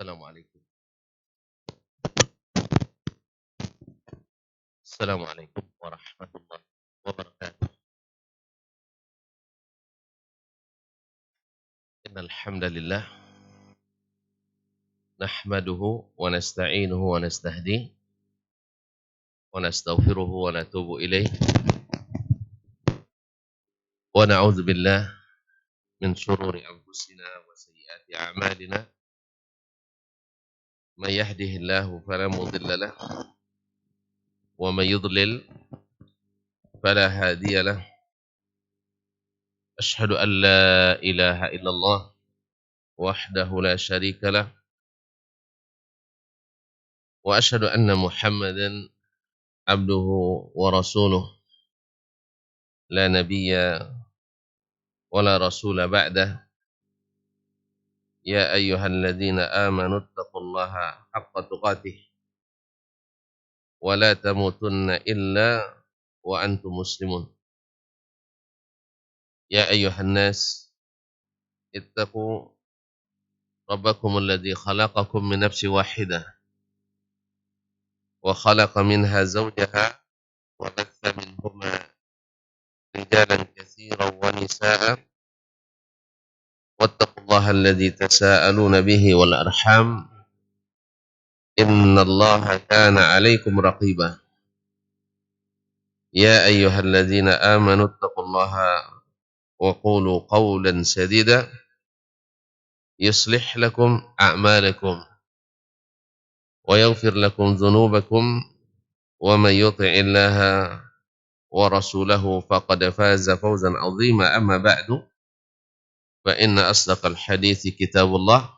Assalamualaikum. Assalamualaikum warahmatullahi wabarakatuh. Innal hamdalillah nahmaduhu wa nasta'inuhu wa nastahdihi wa nastaghfiruhu wa natubu ilaih wa na'udzu billah min shururi anfusina wa sayyiati a'malina. May yahdihillahu fala mudilla lahu wa may yudlil fala hadiya lahu. Asyhadu an la ilaha illallah wahdahu la syarika lahu wa asyhadu anna Muhammadan abduhu wa rasuluh la nabiyya wa la rasula ba'dah. Ya ayyuhalladzina amanu taqullaha haqqa tuqatih wa la tamutunna illa wa antum muslimun. Ya ayyuhan nas ittaqu rabbakum alladzi khalaqakum min nafsin wahidah wa khalaqa minha zawjaha wa batha minhuma rijalan katsiran wa nisaa'a wattaqullaha alladzi tasaaluna bihi wal arham innallaha kana 'alaikum raqiba. Ya ayyuhalladzina amanu taqullaha wa qulu qawlan sadida yuslih lakum a'malakum wa yaghfir lakum dhunubakum wa may yuti'illaha wa rasulahu faqad faza fawzan 'azima. Amma ba'du, fa inna asdaqal hadithi kitabullah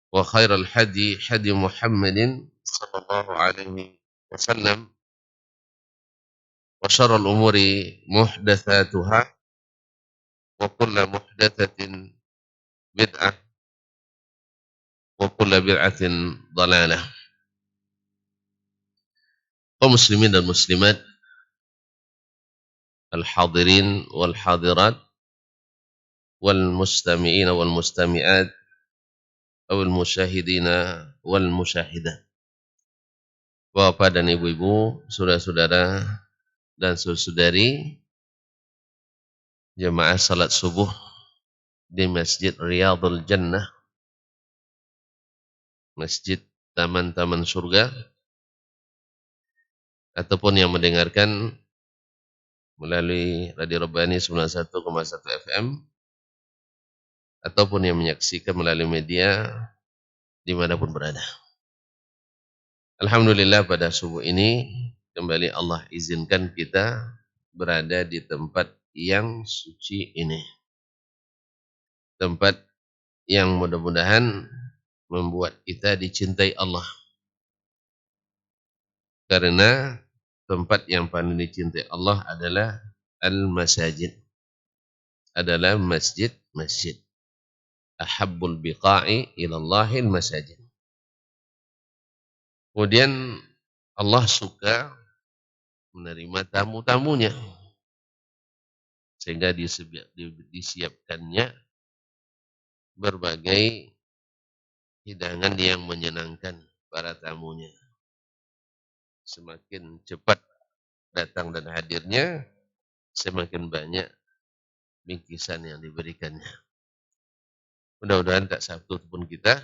wa khairal hadi hadi Muhammadin sallallahu alaihi wasallam wa syarral umuri muhdatsatuha wa kullu muhdatsatin bid'ah wa kullu bid'atin dhalalah. Kaum muslimin dan muslimat, al-hadirin wal hadirat, wal mustami'in wal mustami'at, wal musyahidina wal musyahidah. Bapak dan ibu-ibu, saudara-saudara dan saudari, jemaah salat subuh di Masjid Riyadhul Jannah, Masjid Taman-Taman Surga, ataupun yang mendengarkan melalui Radio Rabbani 91,1 FM, ataupun yang menyaksikan melalui media dimanapun berada. Alhamdulillah, pada subuh ini kembali Allah izinkan kita berada di tempat yang suci ini. Tempat yang mudah-mudahan membuat kita dicintai Allah. Karena tempat yang paling dicintai Allah adalah al-masajid. Adalah masjid-masjid. Ahabbul biqa'i ilallahil masajid. Kemudian Allah suka menerima tamu-tamunya, sehingga disiapkannya berbagai hidangan yang menyenangkan para tamunya. Semakin cepat datang dan hadirnya, semakin banyak bingkisan yang diberikannya. Mudah-mudahan tak satu pun kita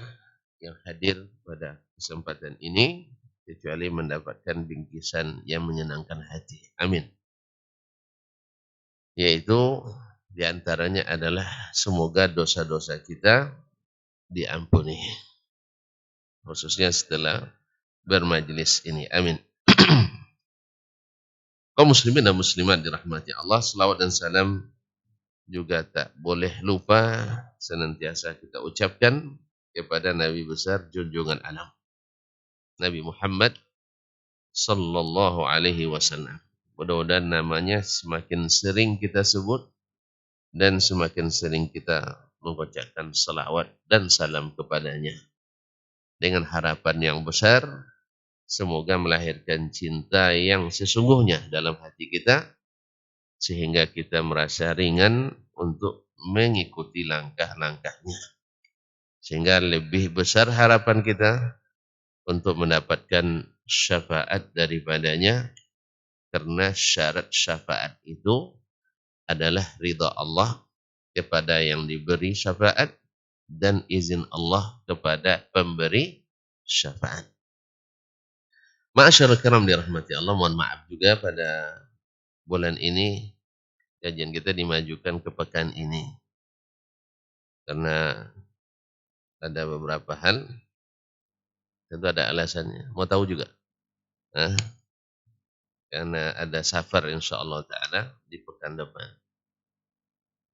yang hadir pada kesempatan ini kecuali mendapatkan bingkisan yang menyenangkan hati. Amin. Yaitu diantaranya adalah semoga dosa-dosa kita diampuni, khususnya setelah bermajlis ini. Amin. Kaum muslimin dan muslimat dirahmati Allah, selawat dan salam juga tak boleh lupa senantiasa kita ucapkan kepada Nabi besar junjungan alam, Nabi Muhammad sallallahu alaihi wasallam. Mudah-mudahan namanya semakin sering kita sebut dan semakin sering kita mengucapkan salawat dan salam kepadanya, dengan harapan yang besar semoga melahirkan cinta yang sesungguhnya dalam hati kita, sehingga kita merasa ringan untuk mengikuti langkah-langkahnya. Sehingga lebih besar harapan kita untuk mendapatkan syafaat daripadanya, karena syarat syafaat itu adalah ridha Allah kepada yang diberi syafaat dan izin Allah kepada pemberi syafaat. Ma'asyiral kiram dirahmati Allah, mohon maaf juga pada bulan ini kajian kita dimajukan ke pekan ini karena ada beberapa hal, tentu ada alasannya. Mau tahu juga? Nah, karena ada safar insyaallah ta'ala di pekan depan.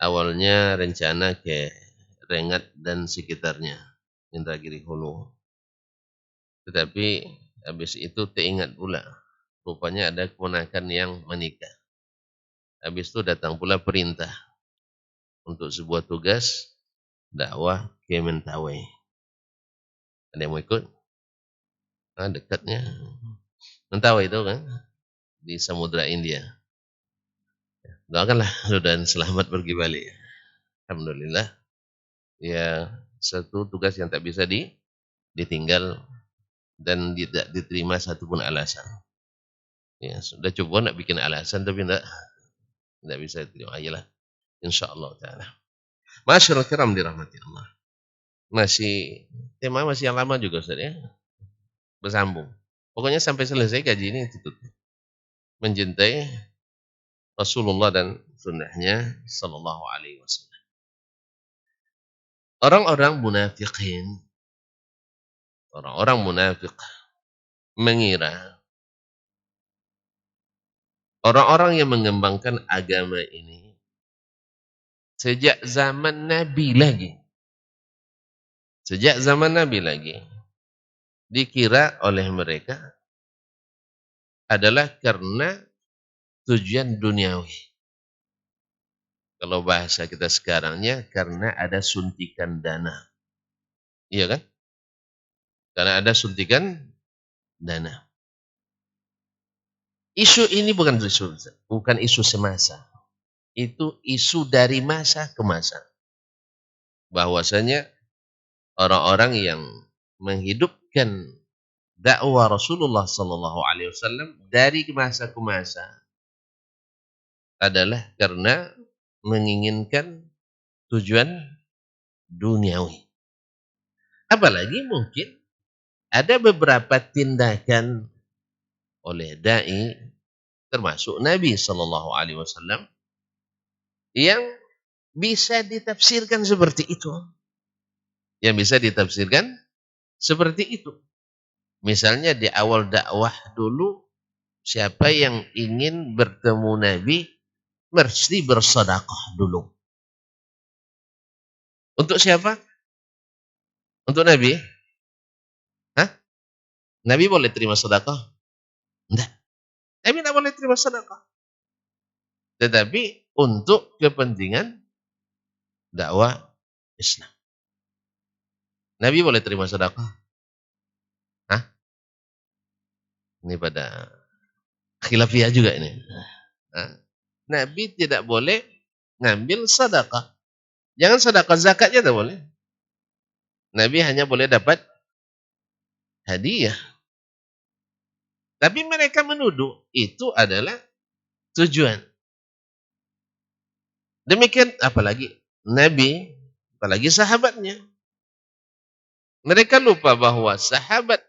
Awalnya rencana ke Rengat dan sekitarnya, Indragiri Hulu. Tetapi habis itu teringat pula, rupanya ada keponakan yang menikah. Habis itu datang pula perintah untuk sebuah tugas dakwah ke Mentawai. Ada yang mau ikut? Dekatnya. Mentawai itu kan di Samudra India. Doakanlah dan selamat pergi balik. Alhamdulillah. Ya, satu tugas yang tak bisa ditinggal dan tidak diterima satupun alasan. Ya, sudah coba nak bikin alasan tapi tidak bisa diterima. Ayolah, insyaallah taala. Masyaallah kiram dirahmati Allah. Tema masih yang lama juga Ustaz ya. Bersambung. Pokoknya sampai selesai kaji ini tutup. Mencintai Rasulullah dan sunnahnya sallallahu alaihi wasallam. Orang-orang munafik mengira orang-orang yang mengembangkan agama ini sejak zaman Nabi lagi dikira oleh mereka adalah karena tujuan duniawi. Kalau bahasa kita sekarangnya karena ada suntikan dana. Iya kan? Karena ada suntikan dana. Isu ini bukan isu semasa. Itu isu dari masa ke masa. Bahwasanya orang-orang yang menghidupkan dakwah Rasulullah sallallahu alaihi wasallam dari masa ke masa adalah karena menginginkan tujuan duniawi. Apalagi mungkin ada beberapa tindakan oleh dai termasuk Nabi sallallahu alaihi wasallam yang bisa ditafsirkan seperti itu. Misalnya di awal dakwah dulu, siapa yang ingin bertemu Nabi mesti bersedekah dulu. Untuk siapa? Untuk Nabi? Nabi boleh terima sedekah? Tidak. Nabi tidak boleh terima sedekah. Tetapi untuk kepentingan dakwah Islam. Nabi boleh terima sedekah? Ini pada khilafiyah juga ini. Nabi tidak boleh ngambil sedekah. Jangan sedekah, zakatnya tidak boleh. Nabi hanya boleh dapat hadiah. Tapi mereka menuduh itu adalah tujuan. Demikian apalagi Nabi, apalagi sahabatnya. Mereka lupa bahwa sahabat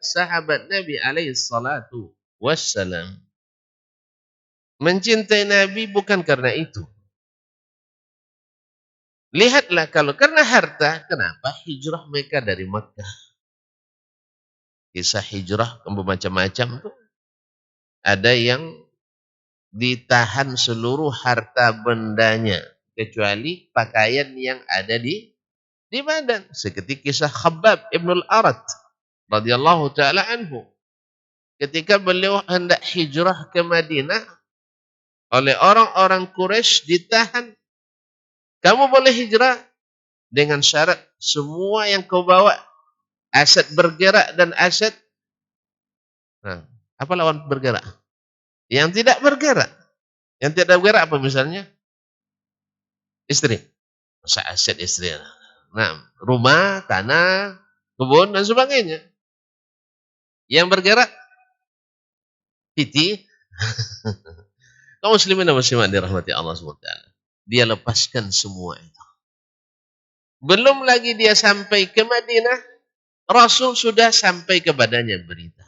Nabi alaihi salatu wassalam mencintai Nabi bukan karena itu. Lihatlah kalau karena harta, kenapa hijrah mereka dari Makkah? Kisah hijrah macam-macam tuh. Ada yang ditahan seluruh harta bendanya kecuali pakaian yang ada di badan. Seperti kisah Khabbab Ibn al-Arat radhiyallahu taala anhu. Ketika beliau hendak hijrah ke Madinah oleh orang-orang Quraisy ditahan. Kamu boleh hijrah dengan syarat semua yang kau bawa aset bergerak dan aset apa lawan bergerak? Yang tidak bergerak. Yang tidak bergerak apa misalnya? Istri. Masa aset istri. Nah, rumah, tanah, kebun dan sebagainya. Yang bergerak titi. Kaum muslimin dan muslimat dirahmati Allah SWT. Dia lepaskan semua itu. Belum lagi dia sampai ke Madinah, Rasul sudah sampai kepadanya berita.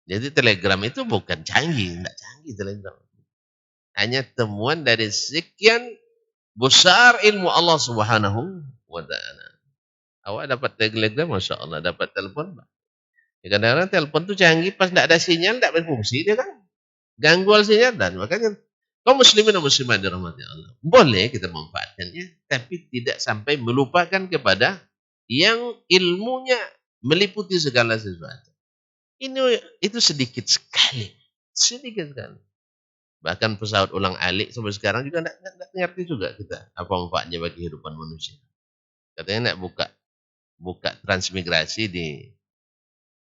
Jadi telegram itu bukan canggih, tidak canggih telegram. Hanya temuan dari sekian besar ilmu Allah Subhanahu wa taala. Awak dapat telegram, Masya Allah, dapat telepon. Ya, kadang-kadang telepon itu canggih, pas tidak ada sinyal, tidak berfungsi dia kan. Gangguan sinyal dan makanya kaum muslimin dan muslimat dirahmati Allah. Boleh kita memanfaatkannya, tapi tidak sampai melupakan kepada yang ilmunya meliputi segala sesuatu. Itu sedikit sekali. Sedikit sekali. Bahkan pesawat ulang alik sampai sekarang juga tidak ngerti juga kita apa manfaatnya bagi kehidupan manusia. Katanya tidak buka transmigrasi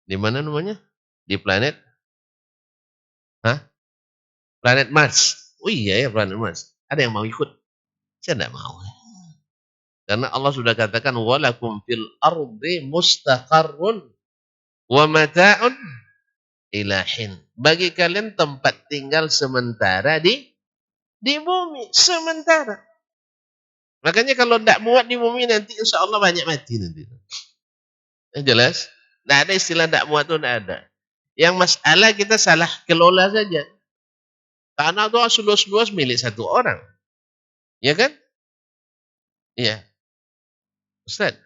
di mana namanya? Di planet planet Mars. Oh iya ya, planet Mars. Ada yang mau ikut? Saya tidak mau. Karena Allah sudah katakan walakum fil ardi mustaqarrun wa mata'un ilahin. Bagi kalian tempat tinggal sementara di bumi sementara. Makanya kalau tidak muat di bumi nanti insya Allah banyak mati nanti. Jelas? Tidak ada istilah tidak muat itu tidak ada. Yang masalah kita salah kelola saja. Tanah itu seluas-luas milik satu orang. Ya kan? Iya. Ustaz.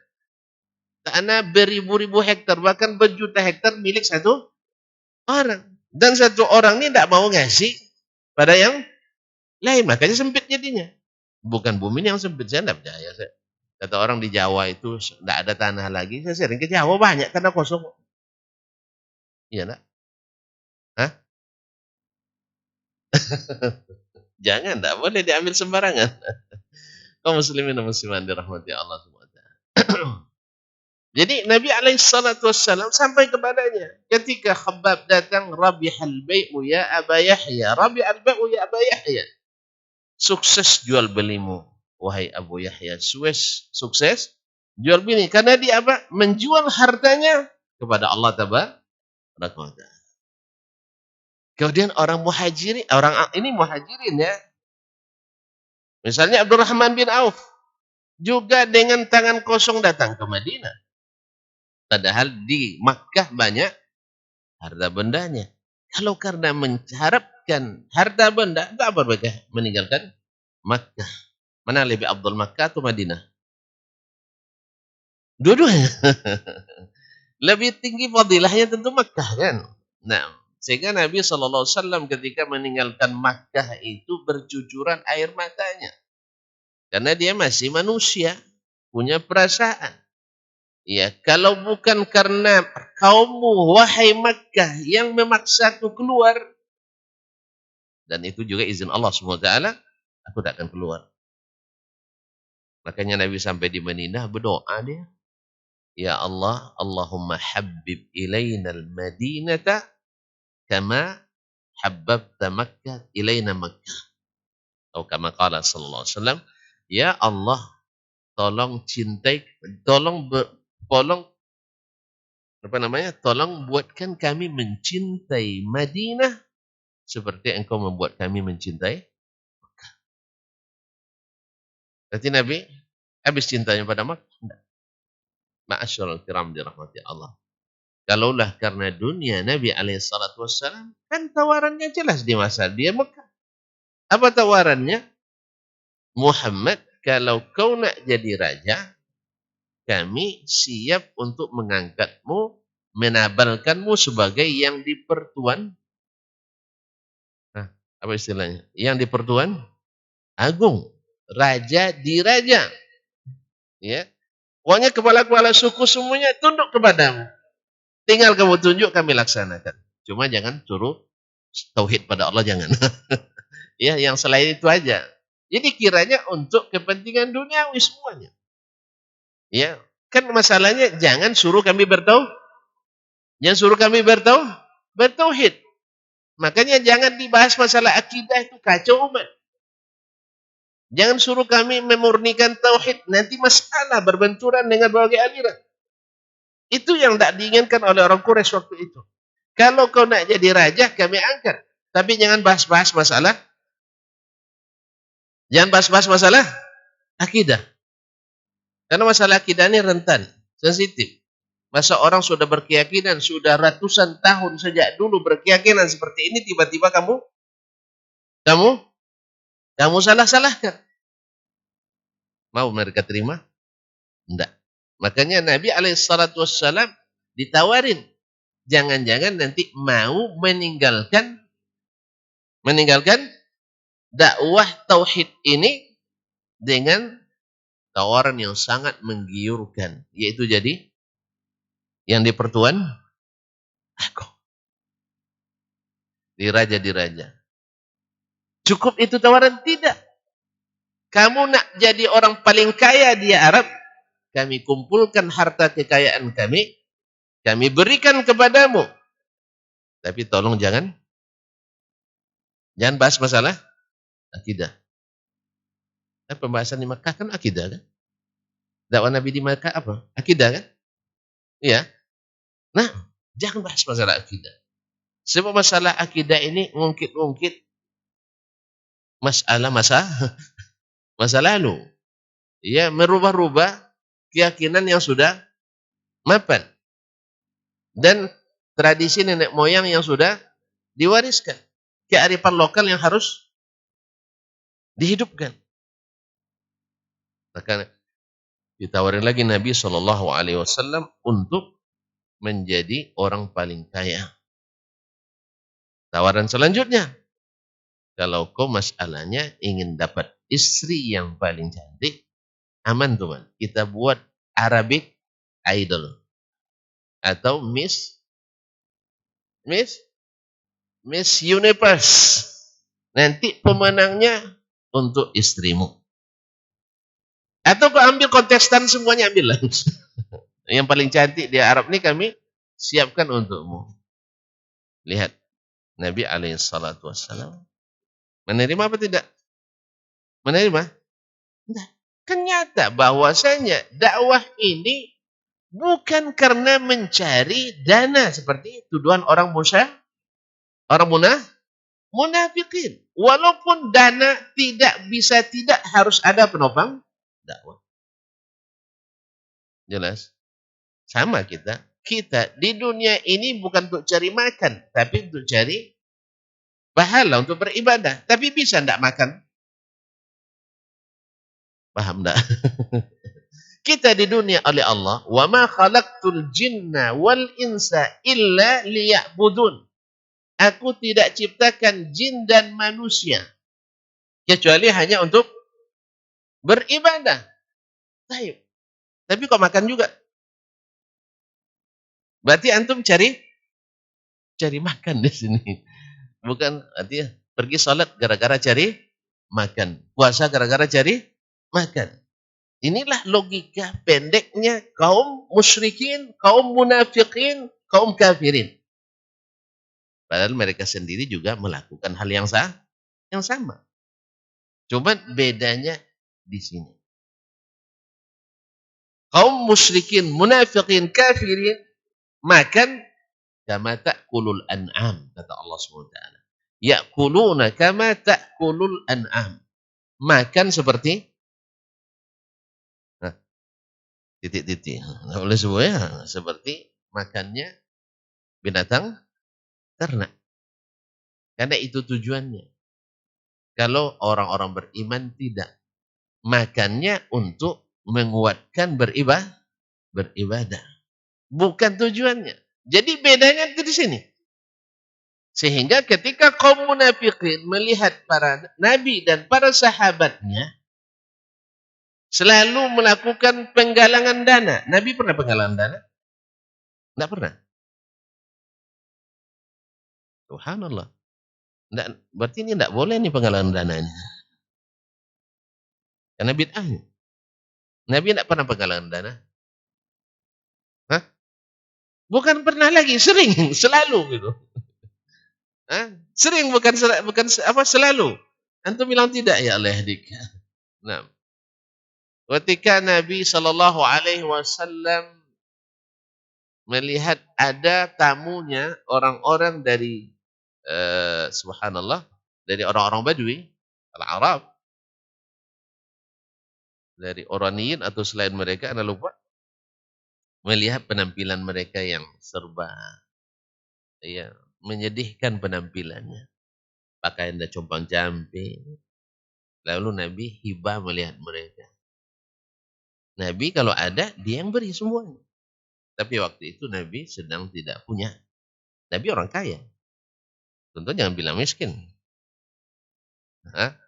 Tanah beribu-ribu hektar, bahkan berjuta hektar milik satu orang. Dan satu orang ini tidak mau ngasih pada yang lain. Makanya sempit jadinya. Bukan bumi yang sempit. Saya tidak percaya. Kata orang di Jawa itu tidak ada tanah lagi. Saya sering ke Jawa banyak tanah kosong. Iya enggak? Hah? Jangan, tidak boleh diambil sembarangan. Kaum muslimin dan muslimat dirahmati Allah SWT. Jadi Nabi SAW sampai kepadanya. Ketika Khabbab datang, Rabihal bai'u ya Aba Yahya. Rabihal bai'u ya Aba Yahya. Sukses jual belimu, wahai Abu Yahya. Sukses jual beli. Karena dia apa? Menjual hartanya kepada Allah Taala. Kemudian orang muhajirin, orang ini muhajirin ya. Misalnya Abdurrahman bin Auf. Juga dengan tangan kosong datang ke Madinah. Padahal di Makkah banyak harta bendanya. Kalau karena mengharapkan harta benda, tak apa mereka meninggalkan Makkah. Mana lebih afdal, Makkah atau Madinah? Dua-duanya. Lebih tinggi fadilahnya tentu Makkah kan. Nah, sehingga Nabi SAW ketika meninggalkan Makkah itu bercucuran air matanya. Karena dia masih manusia, punya perasaan. Ya, kalau bukan karena kaummu, wahai Makkah, yang memaksaku keluar, dan itu juga izin Allah SWT, aku tak akan keluar. Makanya Nabi sampai di Madinah berdoa dia, ya Allah, Allahumma habbib ilayna al-Madinata kama habbabta Makkah ilayna Makkah. Atau kama qala sallallahu alaihi wasallam, ya Allah, tolong tolong buatkan kami mencintai Madinah seperti engkau membuat kami mencintai Makkah. Berarti Nabi habis cintanya pada Makkah. Ma'asyiral kiram dirahmati Allah. Kalaulah karena dunia, Nabi SAW kan tawarannya jelas di masa dia Mekah. Apa tawarannya? Muhammad, kalau kau nak jadi raja, kami siap untuk mengangkatmu, menabalkanmu sebagai yang dipertuan. Nah, apa istilahnya? Yang dipertuan agung, raja di raja. Ya. Pokoknya kepala-kepala suku semuanya tunduk kepadamu. Tinggal kamu tunjuk, kami laksanakan. Cuma jangan suruh tauhid pada Allah, jangan. Ya, yang selain itu aja. Jadi kiranya untuk kepentingan duniawi semuanya. Ya, kan masalahnya jangan suruh kami bertauhid. Jangan suruh kami bertauhid. Makanya jangan dibahas masalah akidah, itu kacau umat. Jangan suruh kami memurnikan tauhid, nanti masalah berbenturan dengan berbagai aliran. Itu yang tidak diinginkan oleh orang Quraisy waktu itu. Kalau kau nak jadi raja, kami angkat. Tapi jangan bahas-bahas masalah. Jangan bahas-bahas masalah akidah. Karena masalah akidah ini rentan, sensitif. Masa orang sudah berkeyakinan, sudah ratusan tahun sejak dulu berkeyakinan seperti ini, tiba-tiba kamu, kamu salah-salahkan. Mau mereka terima? Tidak. Makanya Nabi SAW ditawarin. Jangan-jangan nanti mau meninggalkan dakwah tauhid ini dengan tawaran yang sangat menggiurkan. Yaitu jadi yang dipertuan aku. Diraja. Cukup itu tawaran? Tidak. Kamu nak jadi orang paling kaya di Arab, kami kumpulkan harta kekayaan kami berikan kepadamu. Tapi tolong jangan bahas masalah akidah. Pembahasan di Makkah kan akidah kan? Dakwah Nabi di Makkah apa? Akidah kan? Iya. Nah, jangan bahas masalah akidah. Sebab masalah akidah ini ngungkit-ngungkit masa lalu. Ya, merubah-rubah keyakinan yang sudah mapan. Dan tradisi nenek moyang yang sudah diwariskan. Kearifan lokal yang harus dihidupkan. Maka ditawarin lagi Nabi SAW untuk menjadi orang paling kaya. Tawaran selanjutnya, kalau kau masalahnya ingin dapat istri yang paling cantik, aman teman. Kita buat Arabic Idol atau Miss Universe. Nanti pemenangnya untuk istrimu. Atau kau ambil kontestan semuanya, ambil lah. Yang paling cantik di Arab ini kami siapkan untukmu. Lihat, Nabi SAW menerima apa tidak? Menerima? Tidak. Kan nyata bahwasanya dakwah ini bukan karena mencari dana seperti tuduhan orang munafikin. Walaupun dana tidak harus ada penopang dakwah. Jelas? Sama kita. Kita di dunia ini bukan untuk cari makan, tapi untuk cari pahala, untuk beribadah. Tapi bisa tidak makan? Paham tidak? Kita di dunia oleh Allah, wa ma khalaqtul jinna wal insa illa liya'budun. Aku tidak ciptakan jin dan manusia kecuali hanya untuk beribadah. Tapi kok makan juga? Berarti antum cari makan di sini. Bukan artinya pergi salat gara-gara cari makan, puasa gara-gara cari makan. Inilah logika pendeknya kaum musyrikin, kaum munafikin, kaum kafirin. Padahal mereka sendiri juga melakukan hal yang sama. Cuma bedanya di sini. Kaum musyrikin, munafikin, kafirin makan kama ta'kulul an'am, kata Allah SWT. Ya'kuluna kama ta'kulul an'am. Makan seperti titik-titik. Oleh semuanya seperti makannya binatang ternak. Karena itu tujuannya. Kalau orang-orang beriman tidak. Makannya untuk menguatkan beribadah. Bukan tujuannya. Jadi bedanya di sini. Sehingga ketika kaum munafikin melihat para nabi dan para sahabatnya selalu melakukan penggalangan dana. Nabi pernah penggalangan dana? Tidak pernah. Subhanallah. Berarti ini tidak boleh nih penggalangan dananya. Karena bid'ahnya. Nabi tidak pernah penggalangan dana. Hah? Bukan pernah lagi, sering, selalu gitu. Hah? Sering bukan selalu. Antum bilang tidak ya Allah dik. Nah, ketika Nabi Shallallahu Alaihi Wasallam melihat ada tamunya orang-orang dari subhanallah, dari orang-orang Badui, Al-Arab, dari Oraniyin atau selain mereka, Anda lupa, melihat penampilan mereka yang serba ya, menyedihkan penampilannya. Pakaian dan compang-camping. Lalu Nabi hibah melihat mereka. Nabi kalau ada, dia yang beri semuanya. Tapi waktu itu Nabi sedang tidak punya. Nabi orang kaya. Tentu jangan bilang miskin. Hah?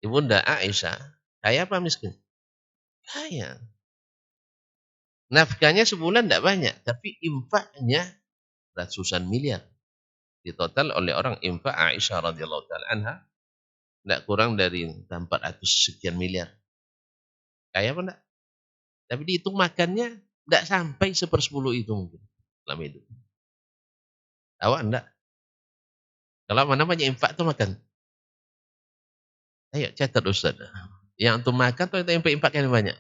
Ibunda Aisyah, kaya apa miskin? Kaya. Nafkahnya sebulan tidak banyak, tapi infaknya ratusan miliar. Ditotal oleh orang infak Aisyah radhiyallahu taala anha tidak kurang dari 400 sekian miliar. Kaya apa enggak? Tapi dihitung makannya tidak sampai 1/10 itu mungkin dalam hidup. Awak enggak? Kalau mana namanya infak itu makan. Ayo catat Ustaz. Yang untuk makan atau yang infak yang banyak?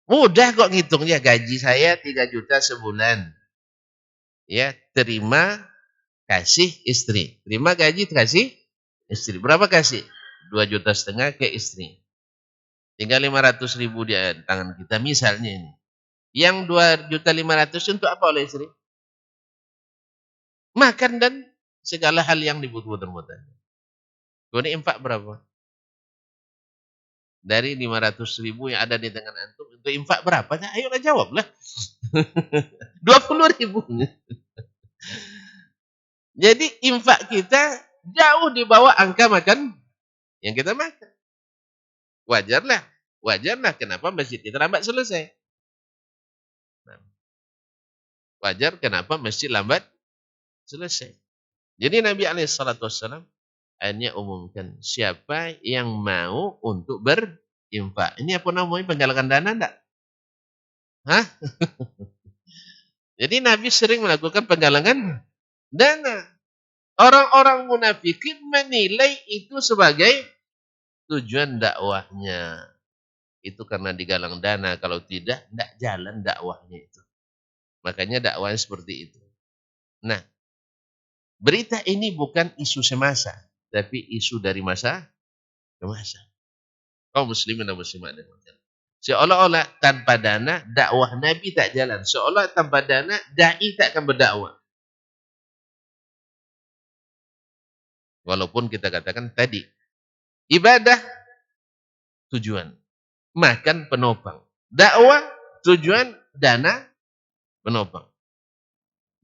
Mudah kok ngitungnya, gaji saya 3 juta sebulan. Ya, terima kasih istri. Terima gaji kasih istri. Berapa kasih? 2,5 juta ke istri. Tinggal 500.000 di tangan kita misalnya ini. Yang 2,5 juta untuk apa oleh istri? Makan dan segala hal yang dibutuhkan. Kemudian infak berapa? Dari 500.000 yang ada di tangan antum, untuk infak berapa? Nah, ayolah jawablah. 20.000. Jadi infak kita jauh di bawah angka makan yang kita makan. Wajarlah. Wajarlah kenapa masjid kita lambat selesai. Nah, wajar kenapa masjid lambat selesai. Jadi Nabi SAW akhirnya umumkan siapa yang mau untuk berinfak. Ini apa namanya, penggalangan dana enggak? Hah? Jadi Nabi sering melakukan penggalangan dana. Orang-orang munafikin menilai itu sebagai tujuan dakwahnya. Itu karena digalang dana. Kalau tidak jalan dakwahnya itu. Makanya dakwahnya seperti itu. Nah, berita ini bukan isu semasa, tapi isu dari masa ke masa. Kaum muslimin dan muslimat. Seolah-olah tanpa dana, dakwah Nabi tak jalan. Seolah tanpa dana, da'i tak akan berdakwah. Walaupun kita katakan tadi, ibadah tujuan, makan penopang. Dakwah tujuan, dana penopang.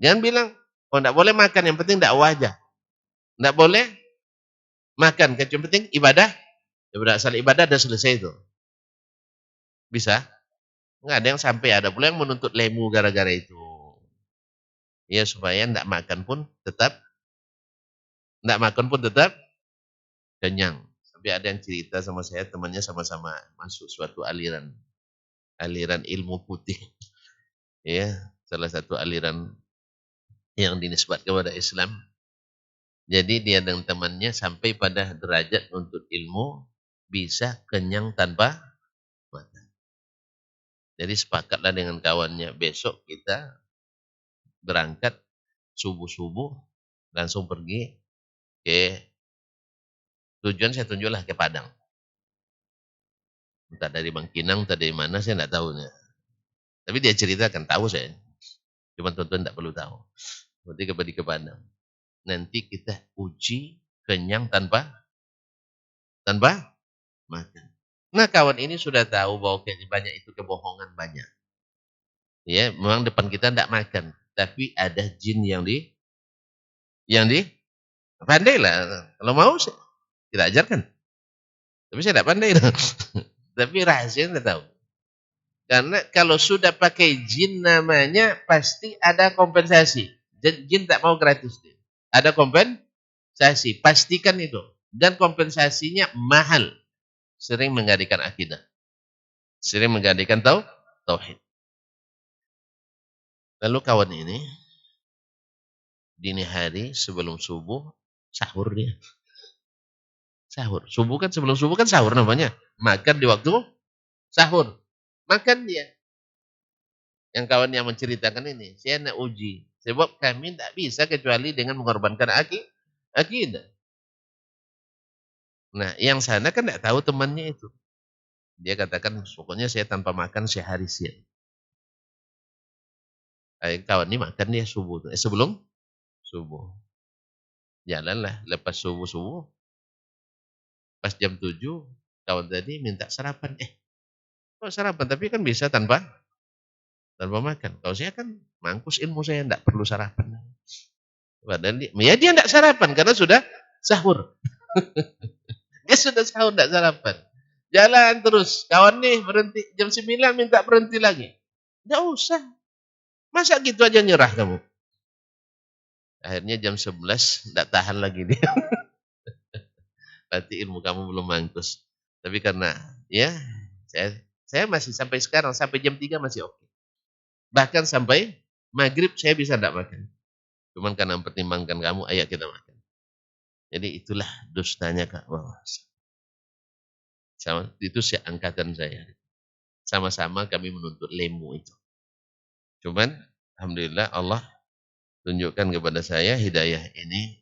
Jangan bilang, oh enggak boleh makan, yang penting dakwah aja. Enggak boleh makan, yang penting ibadah. Asal ibadah sudah selesai itu. Bisa? Enggak ada yang sampai, ada pula yang menuntut lemu gara-gara itu. Ya supaya enggak makan pun tetap kenyang. Tapi ada yang cerita sama saya, temannya sama-sama masuk suatu aliran ilmu putih. Ya, salah satu aliran yang dinisbat kepada Islam. Jadi dia dan temannya sampai pada derajat untuk ilmu bisa kenyang tanpa makan. Jadi sepakatlah dengan kawannya, besok kita berangkat subuh-subuh langsung pergi ke tujuan, saya tunjuklah ke Padang. Entah dari Bangkinang, entah dari mana, saya tidak tahu. Tapi dia ceritakan, tahu saya. Cuma tuan-tuan tidak perlu tahu. Berarti kembali ke Padang. Nanti kita uji kenyang tanpa makan. Nah, kawan ini sudah tahu bahwa banyak itu kebohongan banyak. Ya, memang depan kita tidak makan, tapi ada jin yang pandai lah. Kalau mau kita ajarkan. Tapi saya tidak pandai. Tapi rahasia tidak tahu. Karena kalau sudah pakai jin namanya pasti ada kompensasi. Jin tak mau gratis. Ada kompensasi, pastikan itu. Dan kompensasinya mahal. Sering menggantikan akidah. Sering menggantikan tauhid. Lalu kawan ini dini hari sebelum subuh sahur dia. Sahur. Subuh kan sebelum subuh kan sahur namanya. Makan di waktu sahur. Makan dia. Yang kawan yang menceritakan ini, saya nak uji. Sebab kami tak bisa kecuali dengan mengorbankan akidah. Nah, yang sana kan tak tahu temannya itu. Dia katakan, pokoknya saya tanpa makan sehari siang. Kawan ini makan dia subuh. Sebelum subuh. Jalanlah, lepas subuh-subuh. Pas jam 7, kawan tadi minta sarapan. Kok sarapan? Tapi kan bisa tanpa makan. Kalau saya kan mangkus ilmu saya, tidak perlu sarapan. Padahal dia tidak sarapan karena sudah sahur. Dia sudah sahur tidak sarapan. Jalan terus. Kawan nih berhenti jam 9 minta berhenti lagi. Tidak usah. Masa gitu aja nyerah kamu? Akhirnya jam 11 tidak tahan lagi dia. Berarti ilmu kamu belum mangkus. Tapi karena ya saya masih sampai sekarang sampai jam 3 masih oke. Bahkan sampai maghrib saya bisa tidak makan. Cuman karena mempertimbangkan kamu, ayo kita makan. Jadi itulah dustanya Kak. Sama, itu angkatan saya. Sama-sama kami menuntut ilmu itu. Cuman alhamdulillah Allah tunjukkan kepada saya hidayah ini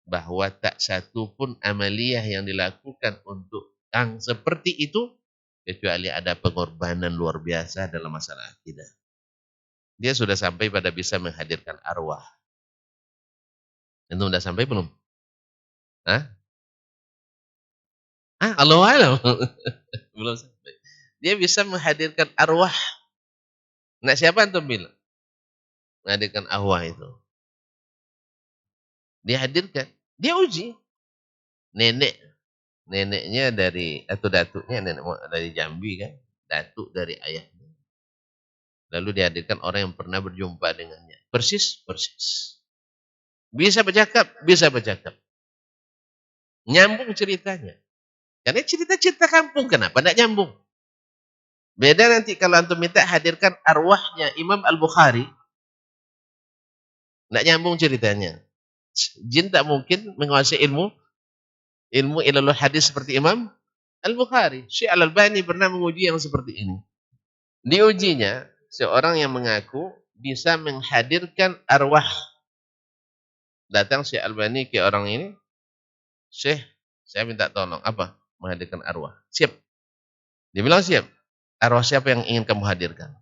bahwa tak satu pun amaliyah yang dilakukan untuk yang seperti itu kecuali ada pengorbanan luar biasa dalam masalah akidah. Dia sudah sampai pada bisa menghadirkan arwah. Itu sudah sampai belum? Hah? Allah alam. Belum sampai. Dia bisa menghadirkan arwah. Nah, siapa antum bilang? Menghadirkan arwah itu. Dia hadirkan. Dia uji. Neneknya dari, atau datuknya dari Jambi kan. Datuk dari ayahnya. Lalu dihadirkan orang yang pernah berjumpa dengannya. Persis. Bisa bercakap. Nyambung ceritanya. Karena cerita-cerita kampung, kenapa tidak nyambung? Beda nanti kalau antum minta hadirkan arwahnya Imam Al-Bukhari. Tidak nyambung ceritanya. Jin tak mungkin menguasai ilmu ilmu hadis seperti Imam Al-Bukhari. Syekh Al-Albani pernah menguji yang seperti ini. Diujinya, seorang yang mengaku bisa menghadirkan arwah. Datang Syekh Al-Albani ke orang ini, Syekh, saya minta tolong. Apa? Menghadirkan arwah. Siap. Dia bilang siap. Arwah siapa yang ingin kamu hadirkan?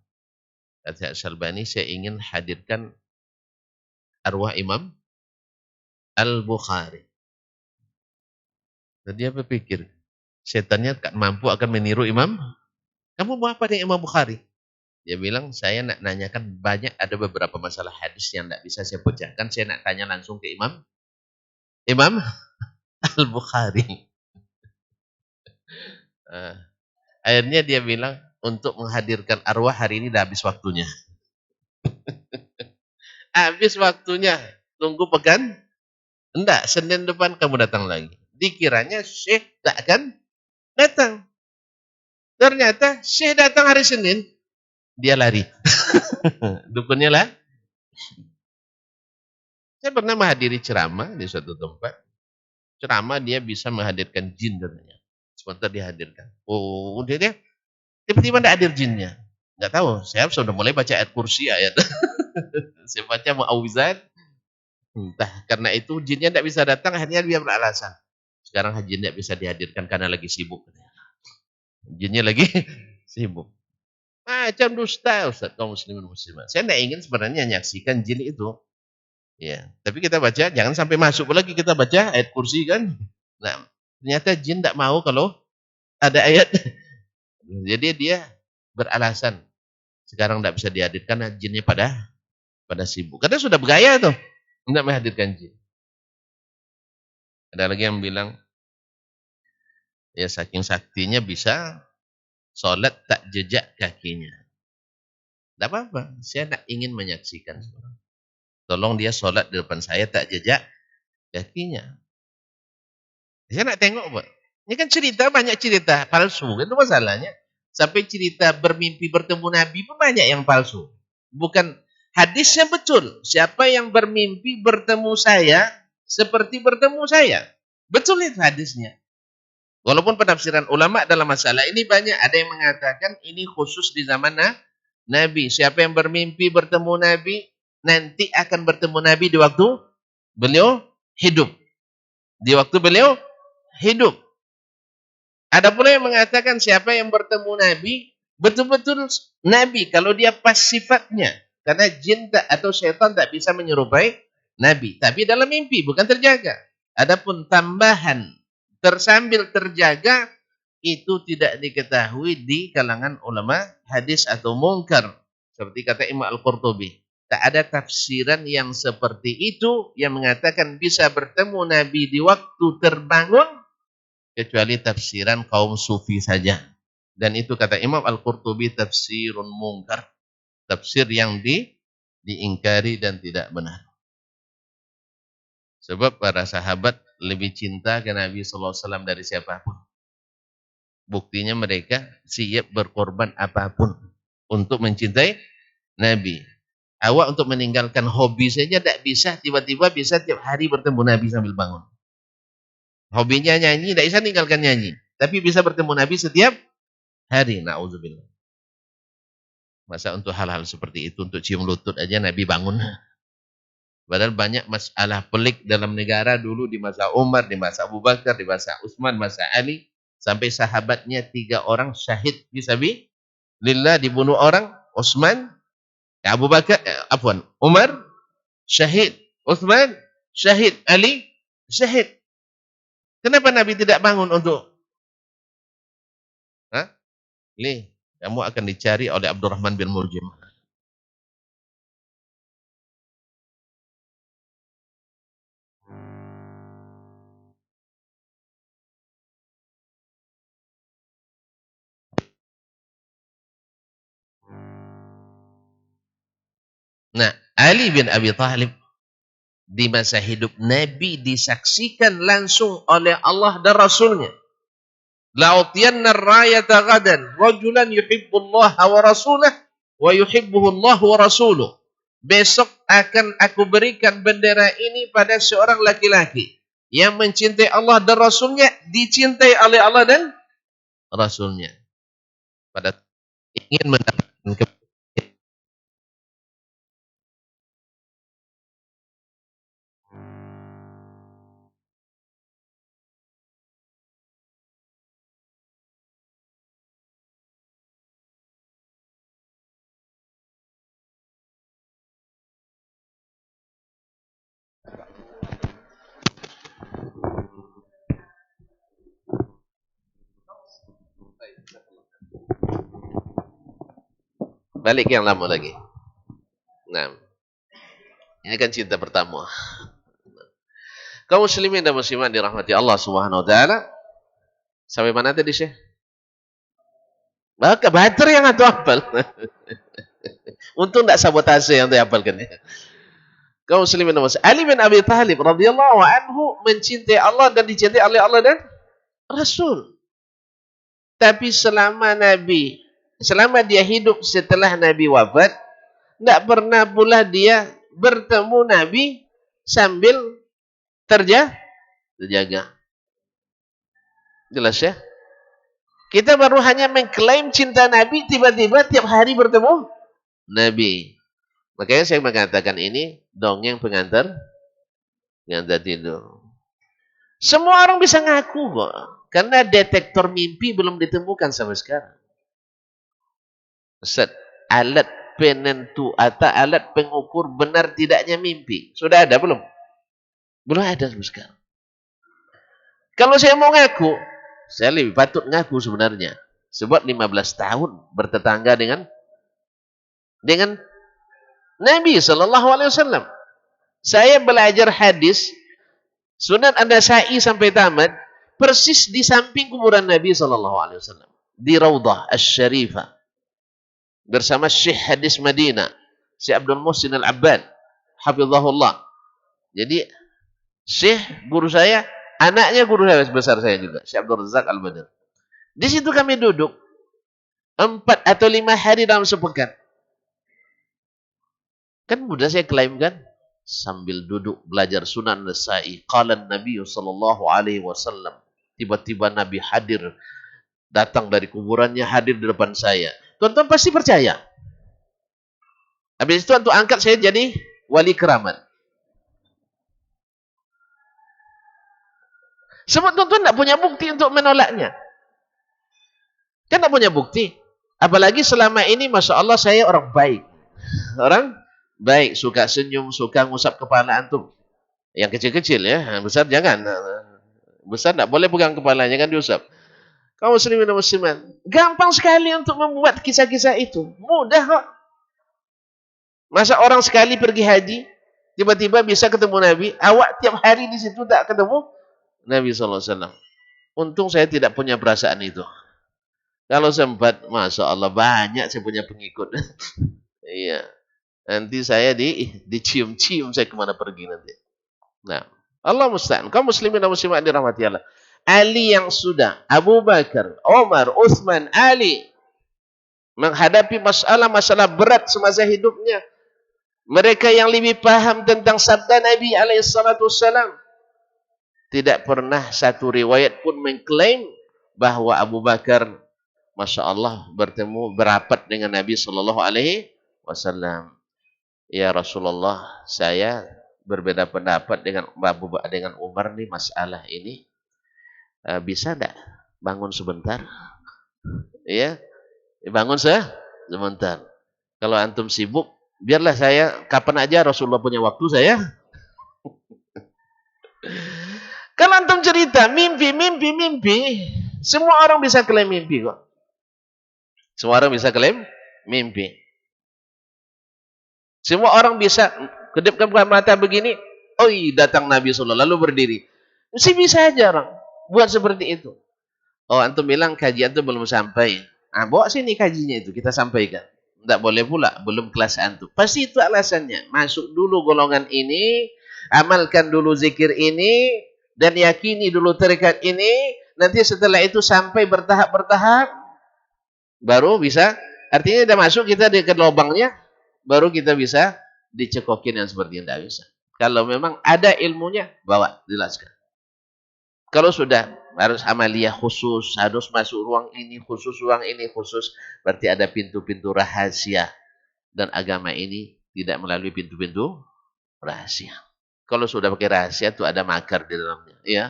Kata Syekh Al-Albani, saya ingin hadirkan arwah Imam Al-Bukhari. Dan dia berpikir, setannya tak mampu akan meniru Imam. Kamu mau apa dengan Imam Bukhari? Dia bilang, saya nak nanyakan banyak, ada beberapa masalah hadis yang tidak bisa saya pecahkan. Saya nak tanya langsung ke Imam Al-Bukhari. Akhirnya dia bilang, untuk menghadirkan arwah hari ini dah habis waktunya. Habis waktunya. Tunggu pekan. Enggak, Senin depan kamu datang lagi. Dikiranya Syekh tak akan datang. Ternyata Syekh datang hari Senin. Dia lari. Dukunnya lah. Saya pernah menghadiri ceramah di suatu tempat. Ceramah dia bisa menghadirkan jin katanya. Sebentar dihadirkan. Oh, dia tiba-tiba tidak hadir jinnya. Enggak tahu. Saya sudah mulai baca ayat kursi ayat. Saya baca mu'awwizat. Entah karena itu jinnya tidak bisa datang, akhirnya dia beralasan. Sekarang jin tidak bisa dihadirkan karena lagi sibuk. Jinnya lagi sibuk. Macam dusta Ustaz kaum muslimin muslimat. Saya tidak ingin sebenarnya menyaksikan jin itu. Ya, tapi kita baca, jangan sampai masuk lagi kita baca ayat kursi kan. Nah, ternyata jin tidak mau kalau ada ayat. Jadi dia beralasan sekarang tidak bisa dihadirkan, jinnya pada sibuk. Karena sudah bergaya tuh, tidak menghadirkan jin. Ada lagi yang bilang, ya saking saktinya bisa sholat tak jejak kakinya. Tidak apa-apa, saya tak ingin menyaksikan. Tolong dia sholat di depan saya tak jejak kakinya. Saya nak tengok Pak. Ini kan cerita, banyak cerita palsu. Itu masalahnya. Sampai cerita bermimpi bertemu Nabi pun banyak yang palsu. Bukan hadisnya betul. Siapa yang bermimpi bertemu saya seperti bertemu saya. Betul itu hadisnya. Walaupun penafsiran ulama dalam masalah ini banyak. Ada yang mengatakan ini khusus di zaman Nabi. Siapa yang bermimpi bertemu Nabi, nanti akan bertemu Nabi di waktu beliau hidup. Di waktu beliau hidup. Ada pula yang mengatakan siapa yang bertemu Nabi, betul-betul Nabi. Kalau dia pas sifatnya. Karena jin atau syaitan tak bisa menyerupai Nabi. Tapi dalam mimpi, bukan terjaga. Adapun tambahan tersambil terjaga, itu tidak diketahui di kalangan ulama hadis atau mungkar. Seperti kata Imam Al-Qurtubi. Tak ada tafsiran yang seperti itu yang mengatakan bisa bertemu Nabi di waktu terbangun kecuali tafsiran kaum sufi saja. Dan itu kata Imam Al-Qurtubi tafsirun mungkar. Tafsir yang diingkari dan tidak benar. Sebab para sahabat lebih cinta ke Nabi SAW dari siapapun. Buktinya mereka siap berkorban apapun untuk mencintai Nabi. Awak untuk meninggalkan hobi saja tidak bisa, tiba-tiba bisa tiap hari bertemu Nabi sambil bangun. Hobinya nyanyi, tidak bisa tinggalkan nyanyi. Tapi bisa bertemu Nabi setiap hari. Na'udzubillah. Masa untuk hal-hal seperti itu, untuk cium lutut aja Nabi bangun. Padahal banyak masalah pelik dalam negara dulu di masa Umar, di masa Abu Bakar, di masa Utsman, masa Ali. Sampai sahabatnya 3 orang syahid fisabilillah dibunuh orang. Utsman, Abu Bakar, Umar, syahid. Utsman, syahid. Ali, syahid. Kenapa Nabi tidak bangun untuk? Kamu akan dicari oleh Abdurrahman bin Muljim. Nah, Ali bin Abi Thalib di masa hidup Nabi disaksikan langsung oleh Allah dan Rasulnya. La'utiyanna ar-rayata ghadan rajulan yuhibbullaha wa rasulahu wa yuhibbuhu Allah wa rasuluh. Besok akan aku berikan bendera ini pada seorang laki-laki yang mencintai Allah dan Rasulnya, dicintai oleh Allah dan Rasulnya. Pada ingin mendapatkan balik yang lama lagi. Nah, ini kan cinta pertama. Kaum muslimin dan muslimat dirahmati Allah Subhanahu wa taala. Sampai mana tadi, Syekh? Maka Badr yang atuh hafal. Untung enggak sabotase yang atuh hafalkan. Kaum muslimin dan muslimat. Ali bin Abi Thalib radhiyallahu anhu mencintai Allah dan dicintai oleh Allah dan Rasul. Tapi selama dia hidup setelah Nabi wafat, tidak pernah pula dia bertemu Nabi sambil terjaga. Jelas ya? Kita baru hanya mengklaim cinta Nabi, tiba-tiba tiap hari bertemu Nabi. Makanya saya mengatakan ini dongeng pengantar tidur. Semua orang bisa ngaku kok. Karena detektor mimpi belum ditemukan sampai sekarang. Ustaz, alat penentu atau alat pengukur benar tidaknya mimpi. Sudah ada belum? Belum ada sampai sekarang. Kalau saya mau ngaku, saya lebih patut ngaku sebenarnya. Sebab 15 tahun bertetangga dengan Nabi SAW. Saya belajar hadis Sunan An-Nasa'i sampai tamat persis di samping kuburan Nabi SAW. Di Raudhah Asy-Syarifah. Bersama Syekh Hadis Madinah, Syekh Abdul Muhsin Al-Abbad, hafizahullah. Jadi Syekh guru saya, anaknya guru saya besar saya juga, Syekh Abdul Razak Al-Badr. Di situ kami duduk 4 atau 5 hari dalam sepekan. Kan mudah saya klaim kan? Sambil duduk belajar Sunan Nasa'i. Qala Nabi sallallahu alaihi wasallam. Tiba-tiba Nabi hadir, datang dari kuburannya, hadir di depan saya. Tuan-tuan pasti percaya. Habis itu antum angkat saya jadi wali keramat. Sebab tuan-tuan tidak punya bukti untuk menolaknya. Kan tidak punya bukti. Apalagi selama ini, Masya Allah, saya orang baik. Orang baik, suka senyum, suka ngusap kepala antum. Yang kecil-kecil ya, besar jangan. Besar tidak boleh pegang kepalanya, kan diusap. Kaum muslimin dan muslimat, gampang sekali untuk membuat kisah-kisah itu. Mudah kok. Masa orang sekali pergi haji, tiba-tiba bisa ketemu Nabi, awak tiap hari di situ tak ketemu Nabi SAW. Untung saya tidak punya perasaan itu. Kalau sempat, Masya Allah, banyak saya punya pengikut. Iya. Nanti saya dicium-cium saya kemana pergi nanti. Nah, Allah musta'an. Kaum muslimin dan muslimat dirahmati Allah. Ali yang sudah, Abu Bakar, Umar, Uthman, Ali, menghadapi masalah-masalah berat semasa hidupnya. Mereka yang lebih paham tentang sabda Nabi SAW. Tidak pernah satu riwayat pun mengklaim bahwa Abu Bakar, Masya Allah, berapat dengan Nabi SAW. Ya Rasulullah, saya berbeda pendapat dengan Umar nih masalah ini. Bisa enggak bangun sebentar? Ya, bangun sebentar. Kalau antum sibuk, biarlah saya kapan aja Rasulullah punya waktu saya. Kalau antum cerita mimpi. Semua orang bisa klaim mimpi kok. Semua orang bisa klaim mimpi. Semua orang bisa kedipkan mata begini, datang Nabi SAW lalu berdiri. Mesti bisa aja orang buat seperti itu. Oh, antum bilang kajian itu belum sampai. Bawa sini kajinya itu, kita sampaikan. Tidak boleh pula, belum kelas antum. Pasti itu alasannya. Masuk dulu golongan ini, amalkan dulu zikir ini, dan yakini dulu tarekat ini. Nanti setelah itu sampai bertahap-bertahap, baru bisa. Artinya sudah masuk kita ke lubangnya, baru kita bisa dicekokin yang seperti ini. Tidak bisa. Kalau memang ada ilmunya, bawa, jelaskan. Kalau sudah harus amaliyah khusus, harus masuk ruang ini khusus, berarti ada pintu-pintu rahasia. Dan agama ini tidak melalui pintu-pintu rahasia. Kalau sudah pakai rahasia, itu ada makar di dalamnya. Ya,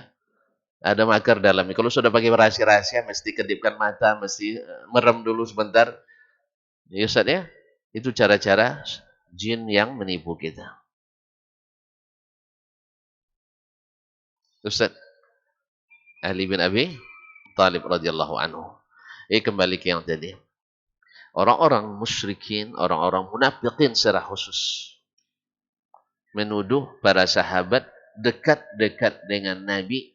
ada makar dalamnya. Kalau sudah pakai rahasia-rahasia, mesti kedipkan mata, mesti merem dulu sebentar. Ya Ustaz ya, itu cara-cara jin yang menipu kita. Ustaz Ali bin Abi Thalib radhiyallahu anhu. Kembali ke yang tadi. Orang-orang musyrikin, orang-orang munafikin secara khusus menuduh para sahabat dekat-dekat dengan Nabi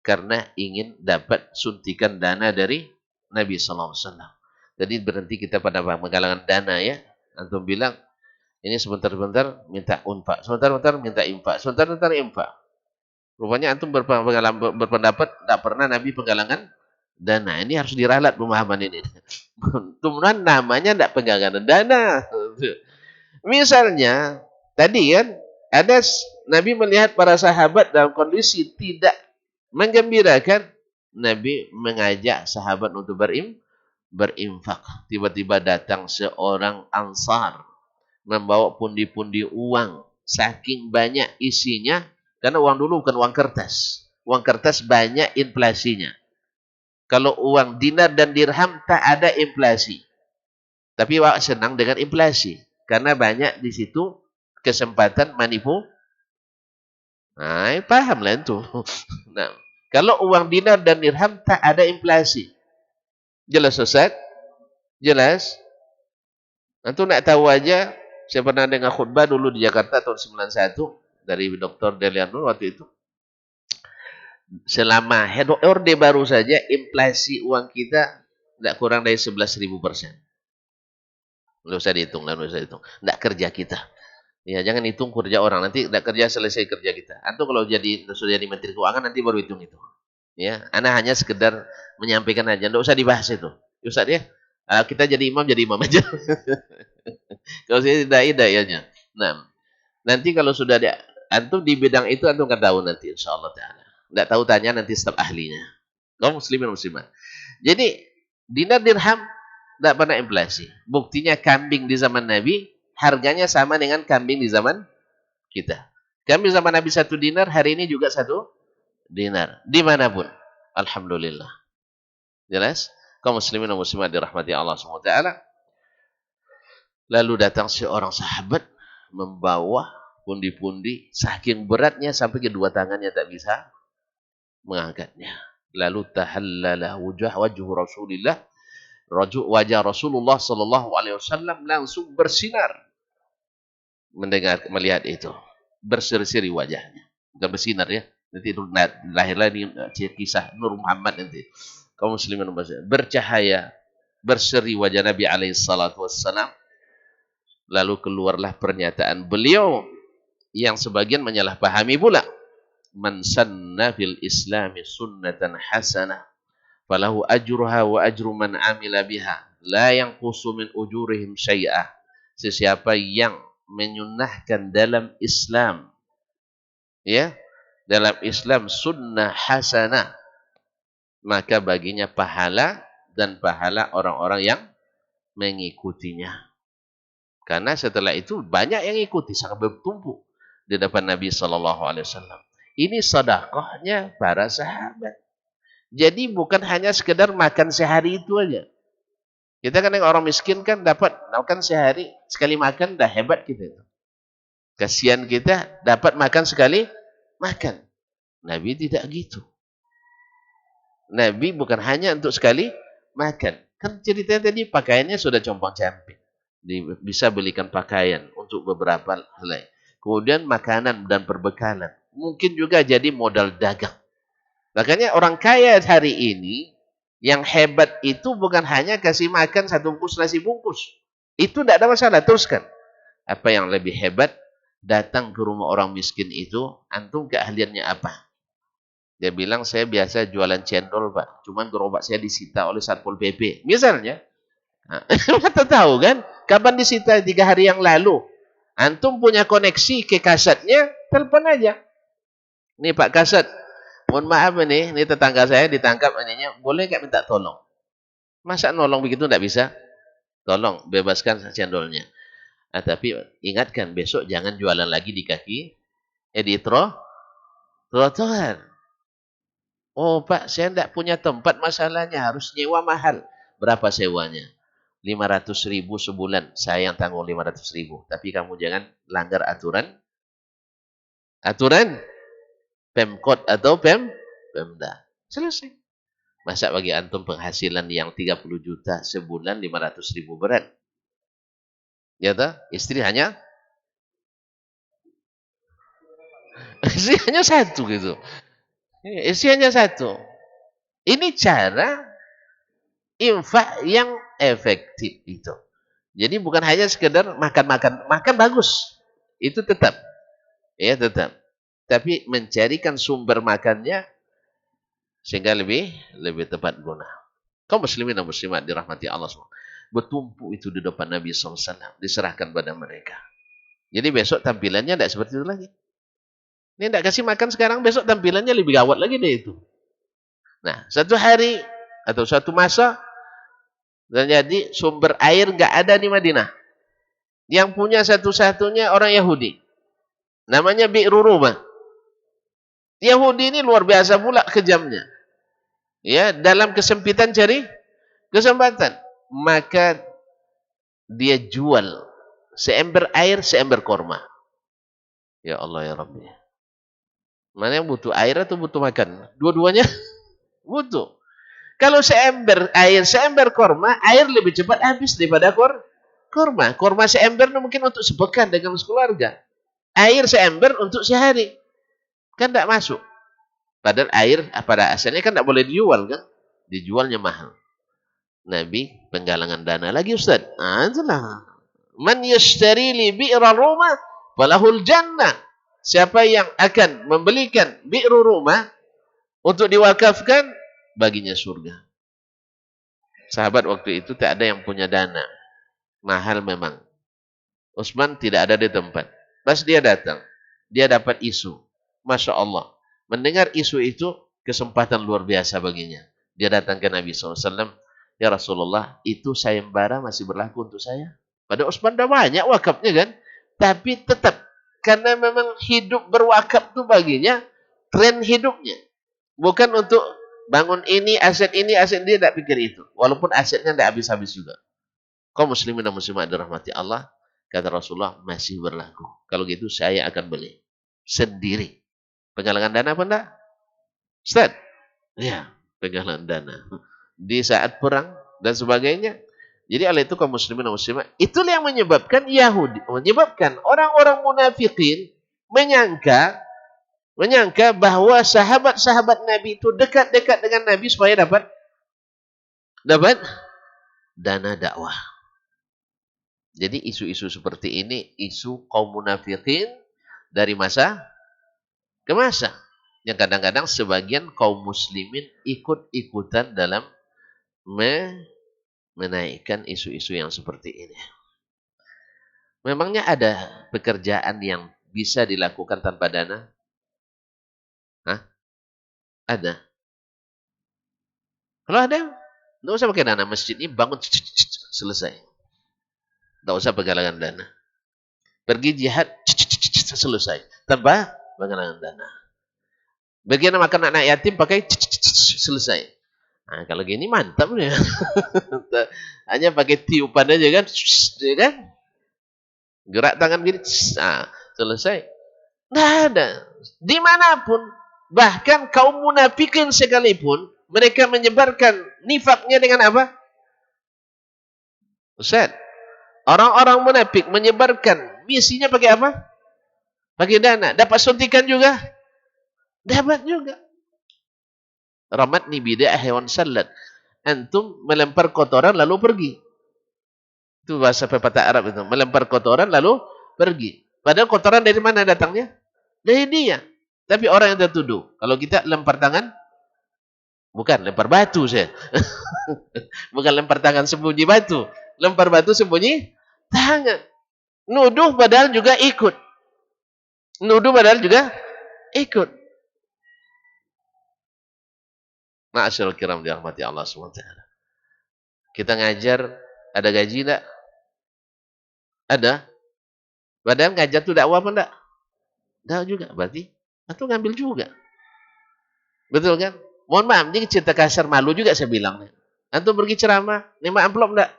karena ingin dapat suntikan dana dari Nabi sallallahu alaihi wasallam. Jadi berhenti kita pada penggalangan dana ya. Antum bilang ini sebentar-bentar minta infak, sebentar-bentar minta infak, sebentar-bentar infak. Rupanya antum berpendapat tidak pernah Nabi penggalangan dana. Ini harus diralat pemahaman ini. Teman namanya tidak penggalangan dana. Misalnya tadi kan ada Nabi melihat para sahabat dalam kondisi tidak menggembirakan. Nabi mengajak sahabat untuk berinfak. Tiba-tiba datang seorang Ansar membawa pundi-pundi uang. Saking banyak isinya. Karena uang dulu bukan uang kertas. Uang kertas banyak inflasinya. Kalau uang dinar dan dirham tak ada inflasi. Tapi awak senang dengan inflasi. Karena banyak di situ kesempatan manipu. Nah, pahamlah itu. Nah, kalau uang dinar dan dirham tak ada inflasi. Jelas Ustaz? Jelas? Antum nak tahu aja, saya pernah dengar khutbah dulu di Jakarta tahun 91. Dari Dr. Delianur waktu itu. Selama orde baru saja, inflasi uang kita tidak kurang dari 11.000%. Tidak usah dihitung. Tidak kerja kita. Ya, jangan hitung kerja orang. Nanti tidak kerja selesai kerja kita. Antum kalau sudah jadi Menteri Keuangan, nanti baru hitung itu. Ya, Anda hanya sekedar menyampaikan aja. Tidak usah dibahas itu. Ustaz ya, kita jadi imam aja. Kalau saya tidak aja. Nah, nanti kalau sudah ada antum di bidang itu antum akan tahu nanti insyaallah taala. Enggak tahu tanya nanti staf ahlinya. Kaum muslimin muslimat. Jadi dinar dirham tidak pernah inflasi. Buktinya kambing di zaman Nabi harganya sama dengan kambing di zaman kita. Kambing zaman Nabi 1 dinar, hari ini juga 1 dinar. Dimanapun. Alhamdulillah. Jelas? Kaum muslimin dan muslimat dirahmati Allah SWT. Lalu datang seorang sahabat membawa pundi-pundi, saking beratnya sampai kedua tangannya tak bisa mengangkatnya. Lalu tahallala wajhu Rasulillah, wajah Rasulullah sallallahu alaihi wasallam langsung bersinar melihat itu. Berseri-seri wajahnya. Bukan bersinar ya. Nanti itu lahirlah ini kisah Nur Muhammad nanti. Kaum muslimin bercahaya, berseri wajah Nabi alaihi salatu wassalam. Lalu keluarlah pernyataan beliau yang sebagian menyalahpahami pula. Man sanna fil islami sunnatan hasanah falahu ajruha wa ajru man amila biha la yanqusu min ujurihim syai'ah. Sesiapa yang menyunnahkan dalam Islam, ya, dalam Islam sunnah hasanah, maka baginya pahala dan pahala orang-orang yang mengikutinya. Karena setelah itu banyak yang ikuti, sangat bertumpuk di depan Nabi Sallallahu Alaihi Wasallam. Ini sedekahnya para sahabat. Jadi bukan hanya sekedar makan sehari itu aja. Kita kan yang orang miskin kan dapat makan sehari, sekali makan dah hebat kita. Kasihan kita dapat makan sekali makan. Nabi tidak gitu. Nabi bukan hanya untuk sekali makan. Kan ceritanya tadi pakaiannya sudah compang-camping. Bisa belikan pakaian untuk beberapa helai. Kemudian makanan dan perbekalan. Mungkin juga jadi modal dagang. Makanya orang kaya hari ini yang hebat itu bukan hanya kasih makan 1 bungkus nasi bungkus. Itu tidak ada masalah, teruskan. Apa yang lebih hebat, datang ke rumah orang miskin itu, antum keahliannya apa? Dia bilang, saya biasa jualan cendol, Pak. Cuman gerobak saya disita oleh Satpol PP. Misalnya. Nah, kita tahu kan, kapan disita 3 hari yang lalu. Antum punya koneksi ke kasetnya, telepon aja. Nih Pak Kaset, mohon maaf ini tetangga saya ditangkap ininya, boleh nggak minta tolong? Masa nolong begitu nggak bisa? Tolong bebaskan cendolnya. Nah, tapi ingatkan besok jangan jualan lagi di kaki trotoar. Oh Pak, saya tidak punya tempat, masalahnya harus nyewa mahal. Berapa sewanya? 500.000 sebulan. Saya yang tanggung 500.000. Tapi kamu jangan langgar aturan Pemkot atau Pemda. Selesai. Masa bagi antum penghasilan yang 30 juta sebulan 500.000 berat? Ya toh? Istri hanya satu gitu. Istri hanya satu. Ini cara infak yang efektif itu. Jadi bukan hanya sekedar makan bagus. Itu tetap. Ya, tetap. Tapi mencarikan sumber makannya sehingga lebih tepat guna. Kaum muslimin dan muslimat dirahmati Allah SWT. Bertumpuk itu di depan Nabi SAW. Diserahkan pada mereka. Jadi besok tampilannya tidak seperti itu lagi. Ini tidak kasih makan sekarang, besok tampilannya lebih gawat lagi dari itu. Nah, satu hari atau satu masa terjadi sumber air nggak ada di Madinah. Yang punya satu-satunya orang Yahudi. Namanya Bi'ru Rumah. Yahudi ini luar biasa pula kejamnya. Ya, dalam kesempitan cari kesempatan. Maka dia jual seember air, seember korma. Ya Allah ya Rabbi. Mana yang butuh air atau butuh makan? Dua-duanya butuh. Kalau seember air, seember korma, air lebih cepat habis daripada korma. Korma seember mungkin untuk sepekan dengan sekeluarga. Air seember untuk sehari. Kan tidak masuk. Padahal air pada asalnya kan tidak boleh dijual kan? Dijualnya mahal. Nabi penggalangan dana lagi Ustaz. Itulah. Man yashtari li bi'ra rumah falahul jannah. Siapa yang akan membelikan bi'ru rumah untuk diwakafkan, baginya surga. Sahabat waktu itu tak ada yang punya dana. Mahal memang. Utsman tidak ada di tempat. Pas dia datang, dia dapat isu. Masya Allah. Mendengar isu itu, kesempatan luar biasa baginya. Dia datang ke Nabi SAW, ya Rasulullah, itu sayembara masih berlaku untuk saya. Pada Utsman dah banyak wakafnya kan, tapi tetap karena memang hidup berwakaf itu baginya tren hidupnya, bukan untuk bangun ini, aset dia tidak pikir itu. Walaupun asetnya tidak habis-habis juga. Kaum muslimin dan muslimat dirahmati Allah, kata Rasulullah, masih berlaku. Kalau gitu saya akan beli sendiri. Penggalangan dana apa enggak? Ustaz? Ya, penggalangan dana. Di saat perang dan sebagainya. Jadi oleh itu kaum muslimin dan muslimat, itulah yang menyebabkan Yahudi, menyebabkan orang-orang munafikin menyangka bahwa sahabat-sahabat Nabi itu dekat-dekat dengan Nabi supaya dapat dana dakwah. Jadi isu-isu seperti ini isu kaum munafikin dari masa ke masa. Yang kadang-kadang sebagian kaum muslimin ikut-ikutan dalam menaikkan isu-isu yang seperti ini. Memangnya ada pekerjaan yang bisa dilakukan tanpa dana? Hah? Ada. Kalau ada, nggak usah pakai dana. Masjid ini bangun selesai. Nggak usah penggalangan dana. Pergi jihad selesai. Tanpa penggalangan dana. Bagian makan anak yatim pakai selesai. Nah, kalau gini mantap nih. Hanya pakai tiupan aja kan. Kan? Gerak tangan gini. Nah, selesai. Nggak ada. Dimanapun. Bahkan kaum munafikin sekalipun. Mereka menyebarkan nifaknya dengan apa? Ustaz. Orang-orang munafik menyebarkan misinya pakai apa? Pakai dana. Dapat suntikan juga? Dapat juga. Ramatni bida'ah hewan salat. Antum melempar kotoran lalu pergi. Itu bahasa pepatah Arab itu. Melempar kotoran lalu pergi. Padahal kotoran dari mana datangnya? Dari dia. Tapi orang yang tertuduh. Kalau kita lempar tangan, bukan lempar batu saya. Bukan lempar tangan sembunyi batu. Lempar batu sembunyi tangan. Nuduh padahal juga ikut. Nuduh padahal juga ikut. Ma'asyarul kiram dirahmati Allah SWT. Kita ngajar, ada gaji enggak? Ada. Padahal ngajar itu dakwah apa enggak? Enggak juga. Berarti atau ngambil juga. Betul kan? Mohon maaf, ini cerita kasar malu juga saya bilang. Antum pergi ceramah, 5 amplop enggak?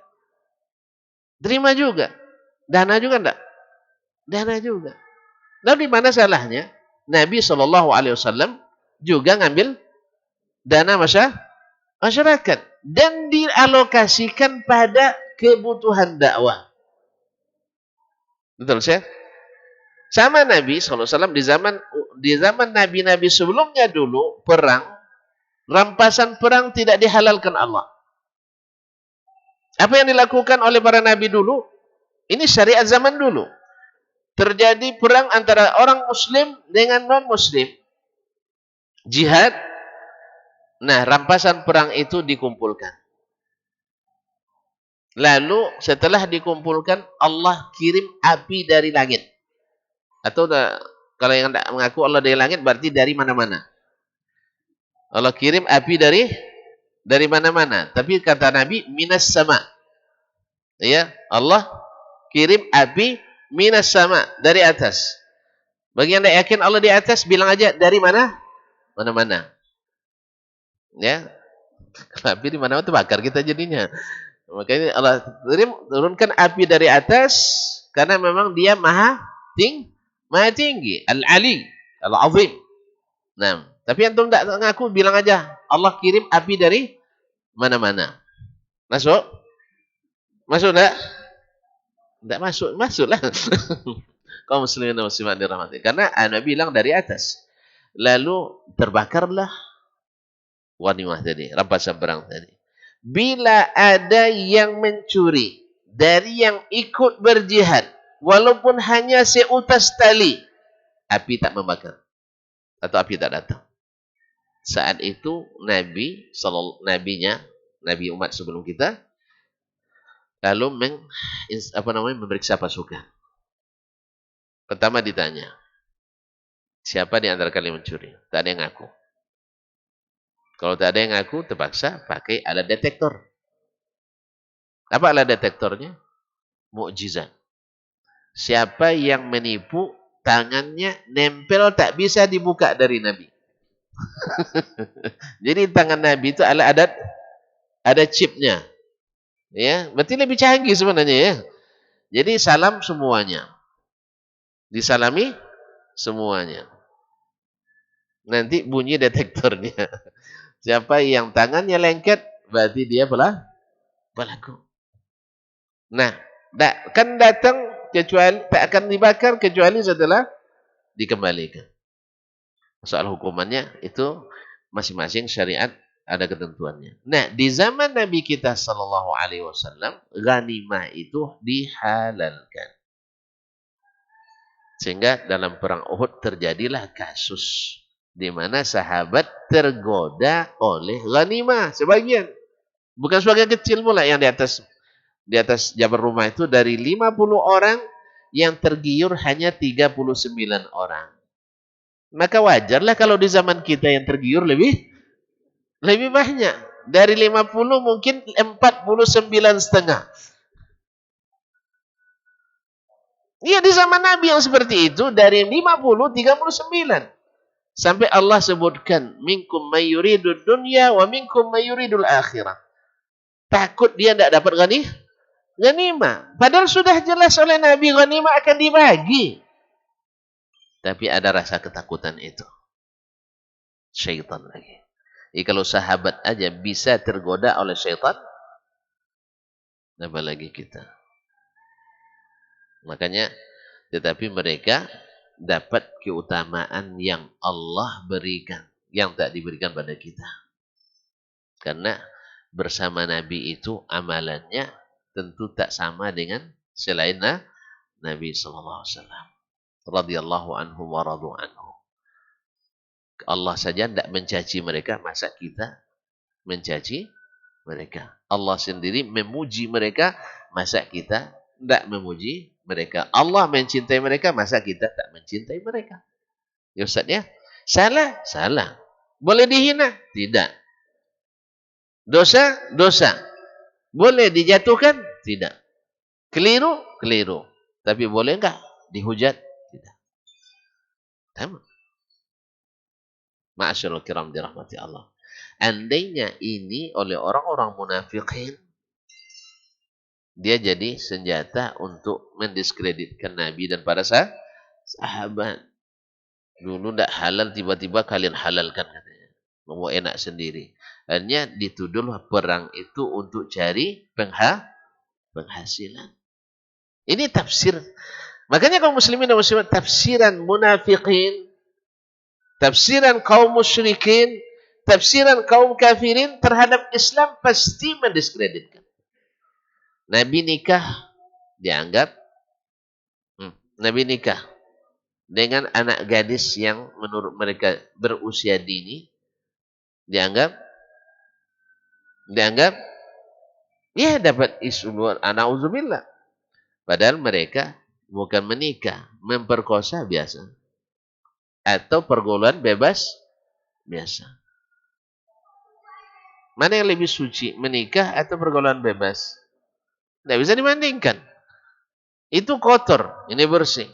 Terima juga. Dana juga enggak? Dana juga. Lalu di mana salahnya? Nabi SAW juga ngambil dana masyarakat dan dialokasikan pada kebutuhan dakwah. Betul saya? Sama Nabi SAW di zaman Nabi-Nabi sebelumnya dulu perang, rampasan perang tidak dihalalkan Allah. Apa yang dilakukan oleh para Nabi dulu? Ini syariat zaman dulu. Terjadi perang antara orang Muslim dengan non-Muslim. Jihad. Nah, rampasan perang itu dikumpulkan. Lalu setelah dikumpulkan, Allah kirim api dari langit. Atau kalau yang tidak mengaku Allah dari langit, berarti dari mana-mana. Allah kirim api dari mana-mana. Tapi kata Nabi, minas sama. Ya, Allah kirim api minas sama, dari atas. Bagi yang tidak yakin Allah di atas, bilang aja dari mana? Mana-mana. Ya, api di mana-mana itu bakar kita jadinya. Makanya Allah turunkan api dari atas karena memang dia maha tinggi, Al-Ali, Al-Azim. Nah, tapi antum tidak ngaku, bilang aja Allah kirim api dari mana-mana. Masuk? Masuk enggak? Tidak masuk, masuklah. Kaum muslimin dan muslimat dirahmati. Karena Nabi bilang dari atas. Lalu terbakarlah ghanimah tadi, rampasan perang tadi. Bila ada yang mencuri dari yang ikut berjihad, walaupun hanya seutas tali, api tak membakar atau api tak datang. Saat itu Nabi umat sebelum kita lalu memeriksa pasukan. Pertama ditanya, siapa di antara kalian mencuri? Tak ada yang ngaku. Kalau tak ada yang ngaku, terpaksa pakai alat detektor. Apa alat detektornya? Mukjizat. Siapa yang menipu, tangannya nempel tak bisa dibuka dari Nabi. Jadi tangan Nabi itu ada chipnya. Ya, berarti lebih canggih sebenarnya ya. Jadi salam semuanya. Disalami semuanya. Nanti bunyi detektornya. Siapa yang tangannya lengket, berarti dia pelaku. Nah, kan datang kecuali tak akan dibakar kecuali setelah dikembalikan. Soal hukumannya itu masing-masing syariat ada ketentuannya. Nah, di zaman Nabi kita Shallallahu Alaihi Wasallam, ghanimah itu dihalalkan. Sehingga dalam perang Uhud terjadilah kasus di mana sahabat tergoda oleh ghanimah sebagian. Bukan sebagian kecil pula yang di atas Jabal Rumah itu dari 50 orang yang tergiur hanya 39 orang. Maka wajarlah kalau di zaman kita yang tergiur lebih banyak. Dari 50 mungkin 49,5. Iya, di zaman Nabi yang seperti itu dari 50 39. Sampai Allah sebutkan minkum mayyuridud dunya wa minkum mayyuridul akhirah. Takut dia tidak dapat ghanimah. Padahal sudah jelas oleh Nabi ghanimah akan dibagi. Tapi ada rasa ketakutan itu. Syaitan lagi. Jadi kalau sahabat aja bisa tergoda oleh syaitan, apalagi kita. Makanya, tetapi mereka dapat keutamaan yang Allah berikan, yang tak diberikan pada kita. Karena bersama Nabi itu amalannya tentu tak sama dengan selain Nabi sallallahu alaihi wasallam. Radhiyallahu anhu wa radu anhu. Allah saja tidak mencaci mereka, masa kita mencaci mereka. Allah sendiri memuji mereka, masa kita tidak memuji mereka. Allah mencintai mereka, masa kita tak mencintai mereka. Ya Ustaz ya, salah, salah. Boleh dihina? Tidak. Dosa, dosa. Boleh dijatuhkan? Tidak. Keliru? Keliru. Tapi boleh enggak dihujat? Tidak. Sama. Ma'asyarul kiram dirahmati Allah. Andainya ini oleh orang-orang munafikin, dia jadi senjata untuk mendiskreditkan Nabi dan para sahabat. Dulu tidak halal, tiba-tiba kalian halalkan katanya. Mau enak sendiri. Hanya dituduh perang itu untuk cari penghasilan. Ini tafsir. Makanya kaum muslimin dan muslimat, tafsiran munafikin, tafsiran kaum musyrikin, tafsiran kaum kafirin terhadap Islam pasti mendiskreditkan. Nabi nikah dianggap Nabi nikah dengan anak gadis yang menurut mereka berusia dini, dianggap ya dapat isu luar anauzubillah. Padahal mereka bukan menikah, memperkosa biasa atau pergaulan bebas biasa. Mana yang lebih suci, menikah atau pergaulan bebas? Tidak bisa dibandingkan. Itu kotor, ini bersih.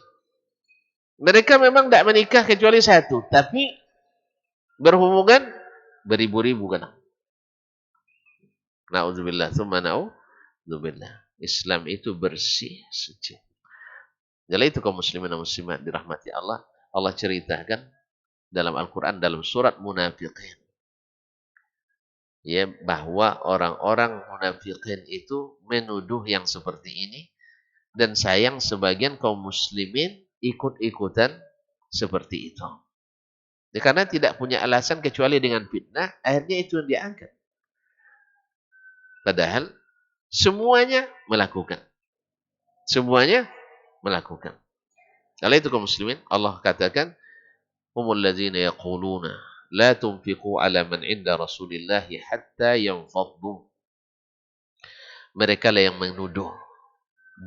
Mereka memang tidak menikah kecuali satu, tapi berhubungan beribu-ribu kan. Na'udzubillah, tsumma na'udzubillah. Islam itu bersih, suci. Jadi itu kaum muslimin dan muslimat dirahmati Allah. Allah ceritakan dalam Al-Quran, dalam surat Munafiqin. Ya, bahwa orang-orang munafiqin itu menuduh yang seperti ini. Dan sayang sebagian kaum muslimin ikut-ikutan seperti itu. Ya, karena tidak punya alasan kecuali dengan fitnah, akhirnya itu yang diangkat. Padahal semuanya melakukan. Semuanya melakukan. Kalau itu kaum muslimin, Allah katakan, humul ladzina yaquluna la tunfiqu ala man inda Rasulillahi hatta yanfaddu. Mereka lah yang menuduh,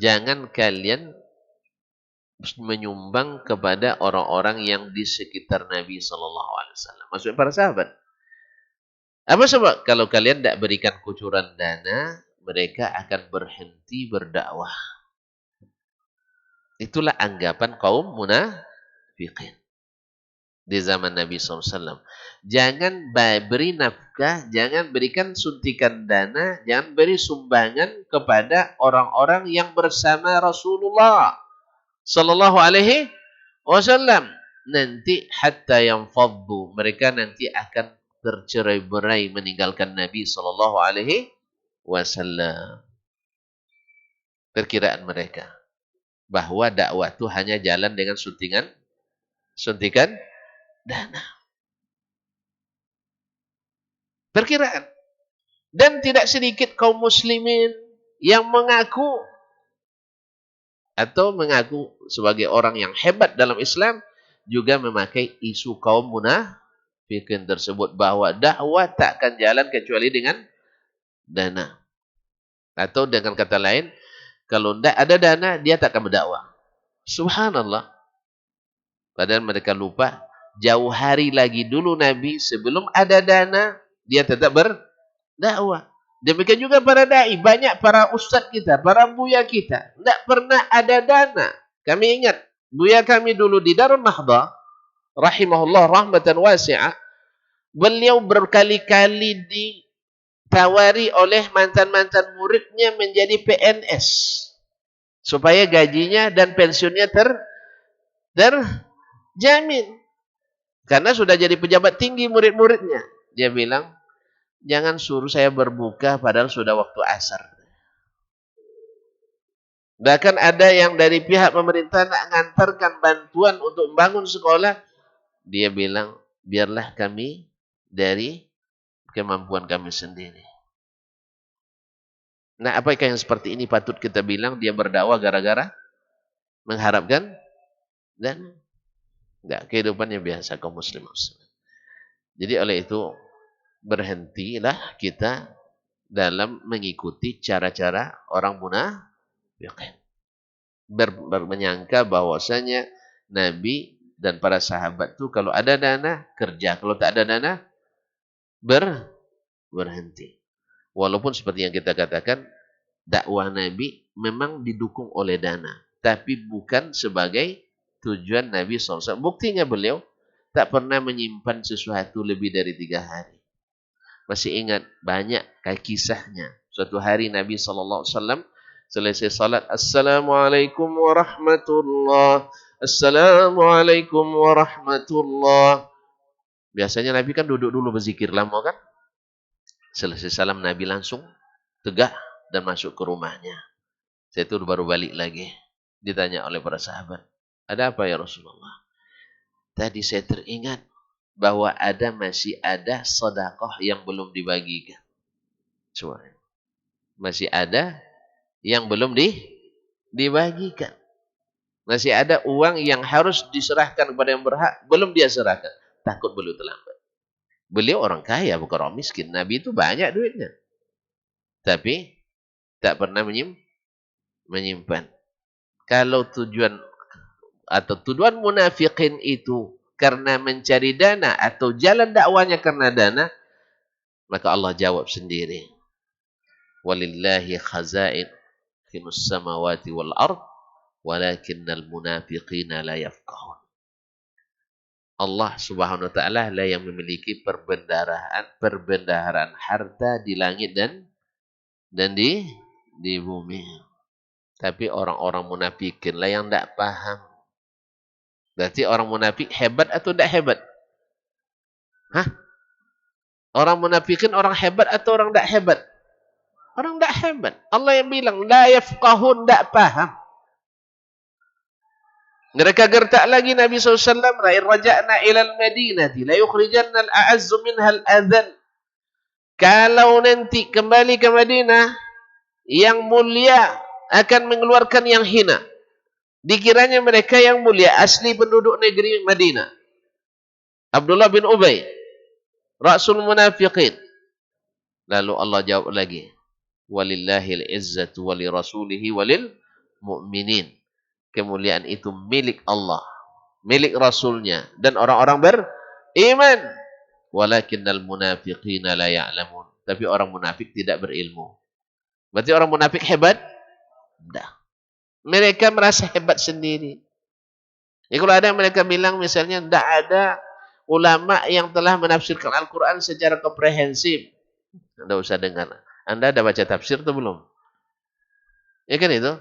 jangan kalian menyumbang kepada orang-orang yang di sekitar Nabi sallallahu alaihi wasallam. Maksudnya para sahabat. Apa sebab? Kalau kalian tidak berikan kucuran dana, mereka akan berhenti berdakwah. Itulah anggapan kaum munafikin di zaman Nabi SAW. Jangan beri nafkah, jangan berikan suntikan dana, jangan beri sumbangan kepada orang-orang yang bersama Rasulullah Sallallahu Alaihi Wasallam. Nanti hatta yang faddu, mereka nanti akan tercerai-berai meninggalkan Nabi Sallallahu Alaihi Wasallam. Perkiraan mereka bahwa dakwah itu hanya jalan dengan suntikan dana. Perkiraan. Dan tidak sedikit kaum muslimin yang mengaku sebagai orang yang hebat dalam Islam juga memakai isu kaum munafikin tersebut bahwa dakwah tak akan jalan kecuali dengan dana. Atau dengan kata lain, kalau tidak ada dana, dia tak akan berdakwah. Subhanallah. Padahal mereka lupa, jauh hari lagi dulu Nabi sebelum ada dana, dia tetap berdakwah. Demikian juga para da'i, banyak para ustaz kita, para buya kita, tidak pernah ada dana. Kami ingat, buya kami dulu di Darul Mahdah, rahimahullah rahmatan wasi'ah, beliau berkali-kali ditawari oleh mantan-mantan muridnya menjadi PNS. Supaya gajinya dan pensiunnya terjamin. Karena sudah jadi pejabat tinggi murid-muridnya. Dia bilang, jangan suruh saya berbuka padahal sudah waktu asar. Bahkan ada yang dari pihak pemerintah nak mengantarkan bantuan untuk membangun sekolah. Dia bilang, biarlah kami dari kemampuan kami sendiri. Nah, apakah yang seperti ini patut kita bilang dia berdakwah gara-gara mengharapkan? Dan enggak, kehidupannya biasa kaum muslim. Jadi oleh itu, berhentilah kita dalam mengikuti cara-cara orang munafikin. Menyangka bahwasanya Nabi dan para sahabat itu kalau ada dana kerja, kalau tak ada dana berhenti. Walaupun seperti yang kita katakan, dakwah Nabi memang didukung oleh dana, tapi bukan sebagai tujuan Nabi SAW. Buktinya beliau tak pernah menyimpan sesuatu lebih dari 3 hari. Masih ingat banyak kisahnya. Suatu hari Nabi SAW selesai salat, Assalamualaikum warahmatullah, Assalamualaikum warahmatullah. Biasanya Nabi kan duduk dulu berzikir lama kan. Selesai salam Nabi langsung tegak dan masuk ke rumahnya. Saya itu baru balik lagi. Ditanya oleh para sahabat, ada apa ya Rasulullah? Tadi saya teringat bahwa masih ada sedekah yang belum dibagikan. Cuma masih ada yang belum dibagikan. Masih ada uang yang harus diserahkan kepada yang berhak, belum dia serahkan. Takut beliau terlambat. Beliau orang kaya, bukan orang miskin. Nabi itu banyak duitnya. Tapi tak pernah menyimpan. Kalau tujuan munafikin itu karena mencari dana atau jalan dakwanya karena dana, maka Allah jawab sendiri. Walillahi khazain finus samawati wal ard walakinnal munafiqina la yafqahun. Allah Subhanahu wa taala lah yang memiliki perbendaharaan harta di langit dan di bumi. Tapi orang-orang munafikin lah yang tidak paham. Berarti orang munafik hebat atau tidak hebat? Hah? Orang munafikin orang hebat atau orang tidak hebat? Orang tidak hebat. Allah yang bilang, la yafqahun, tidak paham. Mereka gertak lagi Nabi SAW, Ra'in raja'na ilal madinati, la yukhrijanna al-a'azzu minha al-adhan. Kalau nanti kembali ke Madinah, yang mulia akan mengeluarkan yang hina. Dikiranya mereka yang mulia, asli penduduk negeri Madinah. Abdullah bin Ubay, Rasul Munafiqin. Lalu Allah jawab lagi, walillahil izzatu wali rasulihi walil mu'minin. Kemuliaan itu milik Allah, milik Rasulnya, dan orang-orang beriman. Walakinnal munafiqina la ya'lamun. Tapi orang munafik tidak berilmu. Berarti orang munafik hebat? Tidak. Mereka merasa hebat sendiri. Ya, kalau ada yang mereka bilang misalnya tidak ada ulama yang telah menafsirkan Al-Quran secara komprehensif. Anda usah dengar. Anda ada baca tafsir atau belum? Ya kan itu?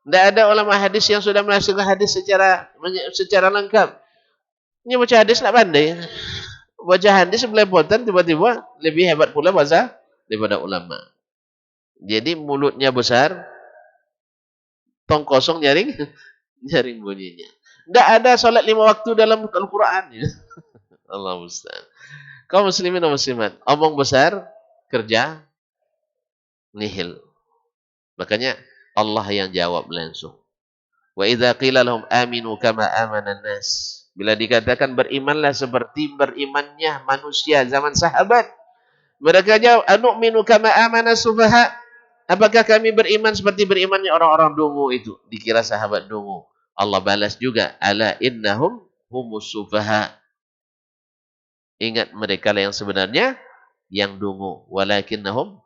Tidak ada ulama hadis yang sudah menafsirkan hadis secara lengkap. Ini baca hadis tidak pandai. Baca hadis belepotan tiba-tiba lebih hebat pula bahasa daripada ulama. Jadi mulutnya besar, tong kosong nyaring bunyinya. Tidak ada salat 5 waktu dalam Al-Quran. Ya. Allah musta'an. Kaum muslimin dan muslimat, omong besar, kerja nihil. Makanya Allah yang jawab langsung. Wa idza qila lahum aminu kama amanan nas. Bila dikatakan berimanlah seperti berimannya manusia zaman sahabat. Mereka jawab, anu'minu kama amana sufaha. Apakah kami beriman seperti berimannya orang-orang dungu itu? Dikira sahabat dungu. Allah balas juga, ala innahum humus sufaha. Ingat mereka lah yang sebenarnya yang dungu. Walakinnahum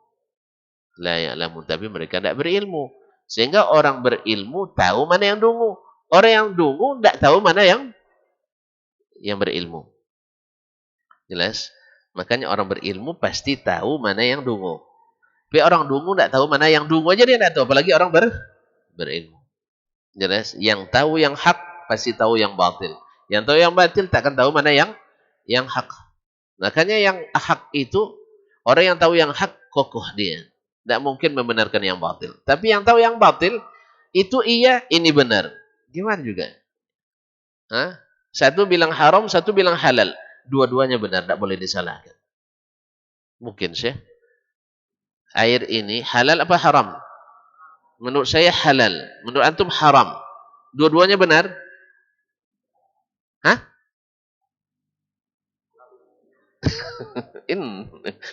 la ya'lamun. Tapi mereka tidak berilmu. Sehingga orang berilmu tahu mana yang dungu. Orang yang dungu tidak tahu mana yang berilmu. Jelas? Makanya orang berilmu pasti tahu mana yang dungu. Tapi orang dungu tidak tahu mana yang dungu aja dia tidak tahu. Apalagi orang berilmu. Jelas? Yang tahu yang hak pasti tahu yang batil. Yang tahu yang batil takkan tahu mana yang hak. Makanya yang hak itu orang yang tahu yang hak kokoh dia. Tidak mungkin membenarkan yang batil. Tapi yang tahu yang batil itu iya, ini benar. Gimana juga? Hah? Satu bilang haram, satu bilang halal. Dua-duanya benar, tidak boleh disalahkan. Mungkin sih. Air ini halal apa haram? Menurut saya halal. Menurut antum haram. Dua-duanya benar? Hah?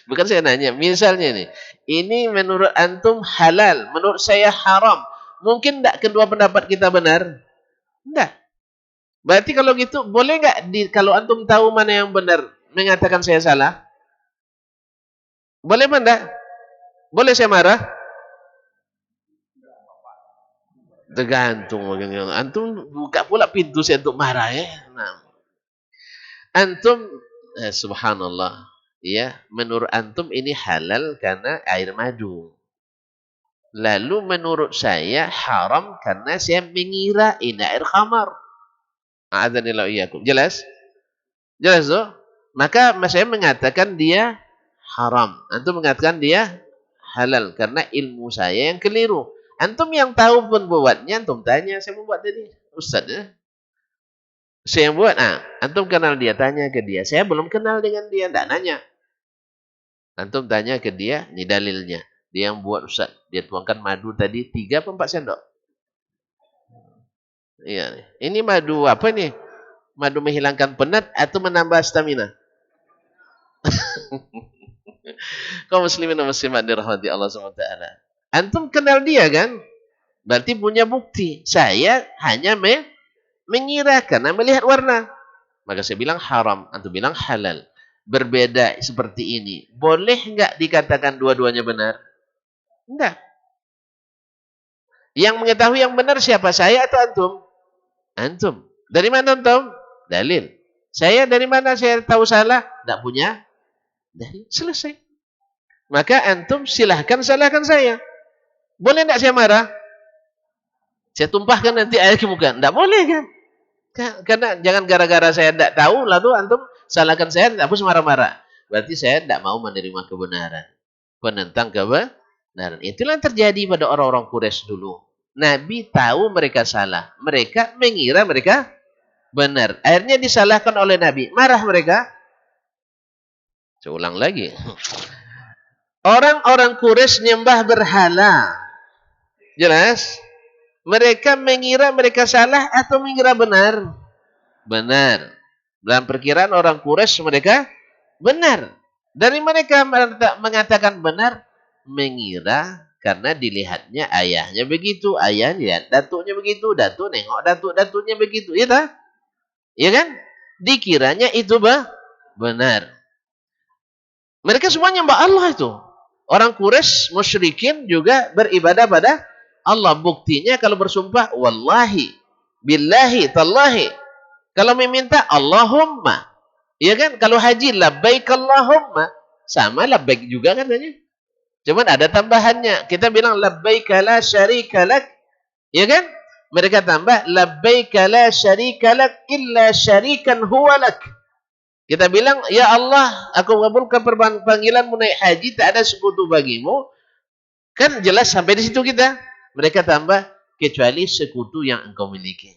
Bukan saya nanya. Misalnya nih. Ini menurut antum halal. Menurut saya haram. Mungkin tidak kedua pendapat kita benar? Tidak. Berarti kalau gitu, boleh nggak kalau antum tahu mana yang benar, mengatakan saya salah? Boleh apa enggak? Boleh saya marah? Tergantung. Antum buka pula pintu saya untuk marah ya. Nah. Antum, subhanallah, ya, menurut antum ini halal karena air madu. Lalu menurut saya haram karena saya mengira ini air khamar. A'adzanillahu iyyakum. Jelas? Jelas tuh? Maka saya mengatakan dia haram. Antum mengatakan dia halal karena ilmu saya yang keliru. Antum yang tahu pun buatnya, antum tanya, saya mau buat tadi. Ustaz ya? Saya yang buat, antum kenal dia, tanya ke dia. Saya belum kenal dengan dia, tidak nanya. Antum tanya ke dia, ini dalilnya. Dia yang buat Ustaz. Dia tuangkan madu tadi 3 atau 4 sendok. Iya. Ini madu apa nih? Madu menghilangkan penat atau menambah stamina? Kaum muslimin dan muslimat dirahmati Allah SWT. Antum kenal dia kan? Berarti punya bukti. Saya hanya mengira karena melihat warna. Maka saya bilang haram, antum bilang halal. Berbeda seperti ini. Boleh enggak dikatakan dua-duanya benar? Enggak. Yang mengetahui yang benar siapa? Saya atau antum? Antum. Dari mana antum? Dalil. Saya dari mana saya tahu salah? Tidak punya dalil. Selesai. Maka antum silahkan salahkan saya. Boleh tidak saya marah? Saya tumpahkan nanti air ke muka. Tidak boleh kan? Karena jangan gara-gara saya tidak tahu, lalu antum salahkan saya, tidak harus marah-marah. Berarti saya tidak mau menerima kebenaran. Penentang kebenaran. Itulah yang terjadi pada orang-orang Quraisy dulu. Nabi tahu mereka salah. Mereka mengira mereka benar. Akhirnya disalahkan oleh Nabi. Marah mereka. Saya ulang lagi. Orang-orang Quraisy nyembah berhala. Jelas? Mereka mengira mereka salah atau mengira benar? Benar. Dalam perkiraan orang Quraisy mereka benar. Dari mereka mengatakan benar, mengira karena dilihatnya ayahnya begitu, ayah lihat datuknya begitu, datuk nengok datuknya begitu, ya tak? Ya kan? Dikiranya itu benar. Mereka semua nyembah Allah itu. Orang Quraisy musyrikin juga beribadah pada Allah. Buktinya kalau bersumpah, wallahi, billahi, tallahi. Kalau meminta, Allahumma. Iya kan? Kalau haji, labbaik Allahumma. Sama labbaik juga katanya. Cuman ada tambahannya. Kita bilang labbaik la syarika lak. Iya kan? Mereka tambah labbaik la syarika lak illa syarikan huwa lak. Kita bilang, ya Allah, aku kabulkan panggilanmu naik haji, tak ada sekutu bagimu. Kan jelas sampai di situ kita. Mereka tambah, kecuali sekutu yang engkau miliki.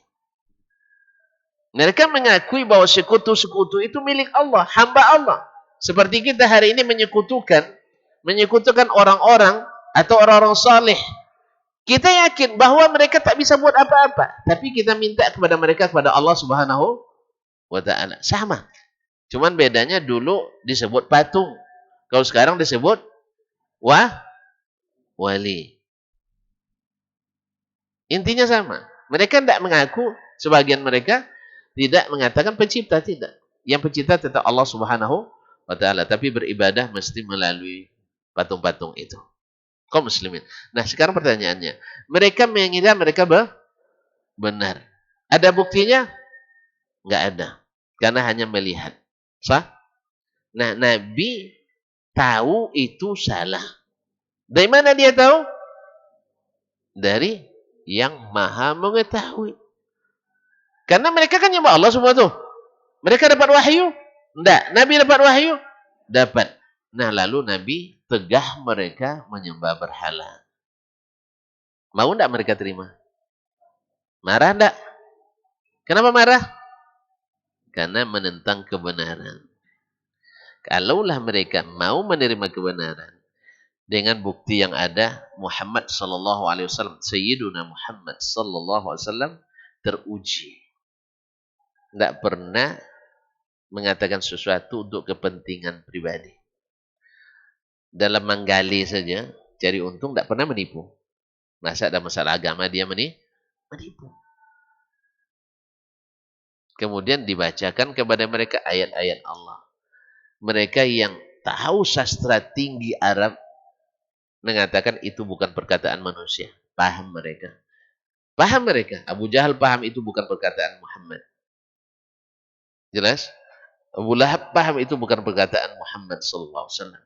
Mereka mengakui bahwa sekutu-sekutu itu milik Allah, hamba Allah. Seperti kita hari ini menyekutukan orang-orang atau orang-orang saleh. Kita yakin bahwa mereka tak bisa buat apa-apa. Tapi kita minta kepada mereka, kepada Allah Subhanahu wa ta'ala. Sama. Cuman bedanya dulu disebut patung. Kalau sekarang disebut wali. Intinya sama. Mereka tidak mengaku, sebagian mereka tidak mengatakan pencipta, tidak. Yang pencipta tetap Allah Subhanahu wa ta'ala. Tapi beribadah mesti melalui patung-patung itu. Kaum muslimin. Nah, sekarang pertanyaannya. Mereka mengira mereka benar. Ada buktinya? Enggak ada. Karena hanya melihat. Sah? Nah, Nabi tahu itu salah. Dari mana dia tahu? Dari yang maha mengetahui. Karena mereka kan nyembah Allah semua tuh. Mereka dapat wahyu? Enggak. Nabi dapat wahyu? Dapat. Nah, lalu Nabi tegah mereka menyembah berhala. Mau enggak mereka terima? Marah enggak? Kenapa marah? Karena menentang kebenaran. Kalaulah mereka mau menerima kebenaran dengan bukti yang ada, Muhammad sallallahu alaihi wasallam, Sayyiduna Muhammad sallallahu alaihi wasallam teruji. Tidak pernah mengatakan sesuatu untuk kepentingan pribadi. Dalam menggali saja, cari untung, tidak pernah menipu. Masa ada masalah agama dia menipu. Kemudian dibacakan kepada mereka ayat-ayat Allah. Mereka yang tahu sastra tinggi Arab mengatakan itu bukan perkataan manusia. Paham mereka. Paham mereka. Abu Jahal paham itu bukan perkataan Muhammad. Jelas? Abu Lahab paham itu bukan perkataan Muhammad sallallahu alaihi wasallam.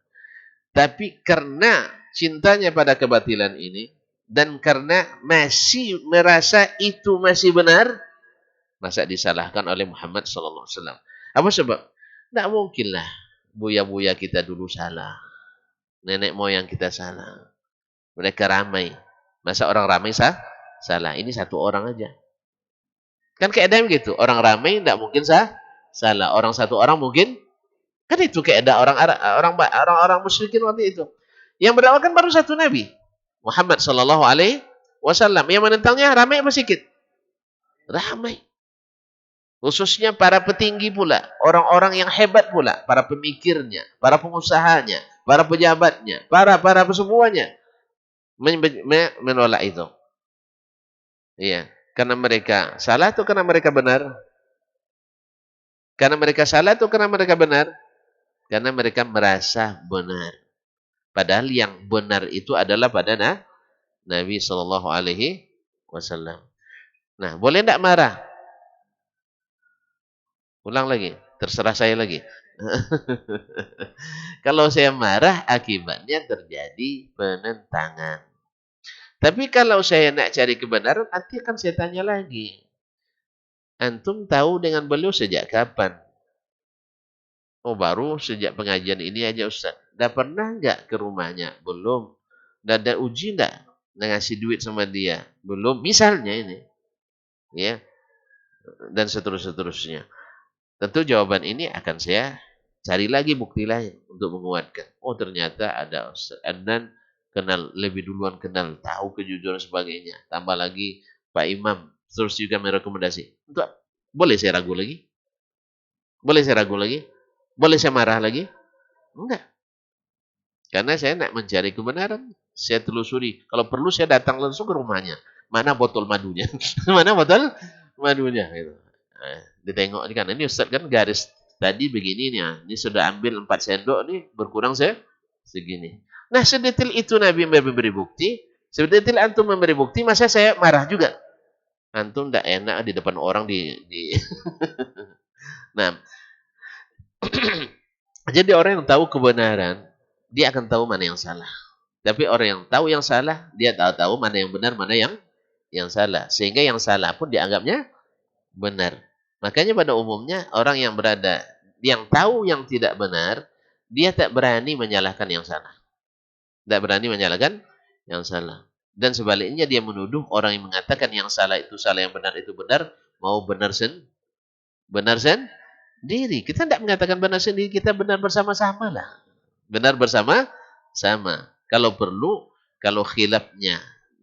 Tapi karena cintanya pada kebatilan ini dan karena masih merasa itu masih benar, masa disalahkan oleh Muhammad sallallahu alaihi wasallam. Apa sebab? Tidak mungkinlah buya-buya kita dulu salah. Nenek moyang kita salah. Mereka ramai. Masa orang ramai salah? Ini satu orang aja. Kan keadaan gitu. Orang ramai tidak mungkin salah. Orang satu orang mungkin. Kan itu keadaan orang musyrikin waktu itu. Yang berdakwakan baru satu Nabi. Muhammad sallallahu alaihi wasallam. Yang menentangnya ramai apa sedikit? Ramai. Khususnya para petinggi pula, orang-orang yang hebat pula, para pemikirnya, para pengusahanya, para pejabatnya, para semuanya menolak itu. Iya, karena mereka salah atau karena mereka benar? Karena mereka salah atau karena mereka benar? Karena mereka merasa benar. Padahal yang benar itu adalah pada Nabi sallallahu alaihi wasallam. Nah, boleh enggak marah? Ulang lagi, terserah saya lagi. Kalau saya marah, akibatnya terjadi penentangan. Tapi kalau saya nak cari kebenaran, nanti akan saya tanya lagi. Antum tahu dengan beliau sejak kapan? Oh, baru sejak pengajian ini aja Ustaz. Dah pernah enggak ke rumahnya? Belum. Dah ada uji enggak? Ngasih duit sama dia? Belum. Misalnya ini. Ya. Dan seterusnya. Tentu jawaban ini akan saya cari lagi bukti lain untuk menguatkan. Oh, ternyata ada Ustaz Adnan kenal lebih duluan, tahu kejujuran sebagainya. Tambah lagi Pak Imam terus juga merekomendasi. Untuk boleh saya ragu lagi? Boleh saya ragu lagi? Boleh saya marah lagi? Enggak. Karena saya nak mencari kebenaran. Saya telusuri. Kalau perlu saya datang langsung ke rumahnya. Mana botol madunya? Mana botol madunya? Gitu. Ditengok kan, ini Ustaz kan garis tadi begini nih, ini sudah ambil 4 sendok nih, berkurang segini. Nah, sedetil itu Nabi memberi bukti, sedetil antum memberi bukti, masa saya marah juga? Antum tidak enak di depan orang di Nah, jadi orang yang tahu kebenaran, dia akan tahu mana yang salah. Tapi orang yang tahu yang salah, dia tahu mana yang benar, mana yang salah. Sehingga yang salah pun dianggapnya benar. Makanya pada umumnya orang yang tahu yang tidak benar, dia tak berani menyalahkan yang salah. Tidak berani menyalahkan yang salah. Dan sebaliknya dia menuduh orang yang mengatakan yang salah itu salah, yang benar itu benar, mau benar sendiri. Kita tidak mengatakan benar sendiri, kita benar bersama-sama lah. Benar bersama-sama. Kalau perlu, kalau khilafnya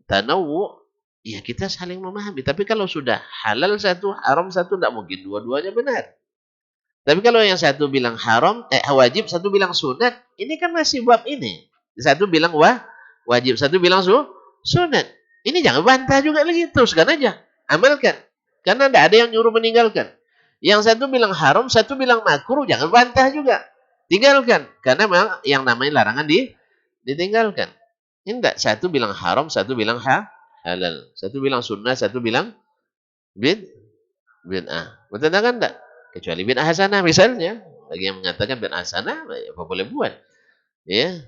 tanawu, ya kita saling memahami. Tapi kalau sudah halal satu, haram satu, tidak mungkin dua-duanya benar. Tapi kalau yang satu bilang haram, wajib, satu bilang sunat, ini kan masih bab ini. Satu bilang wajib, satu bilang sunat. Ini jangan bantah juga lagi, teruskan aja. Amalkan. Karena tidak ada yang nyuruh meninggalkan. Yang satu bilang haram, satu bilang makruh, jangan bantah juga. Tinggalkan. Karena memang yang namanya larangan ditinggalkan. Ini enggak, satu bilang haram, satu bilang halal. Satu bilang sunnah, satu bilang bid'ah. Betul kan enggak? Kecuali bid'ah hasanah misalnya. Bagi yang mengatakan bid'ah hasanah, apa boleh buat. Ya.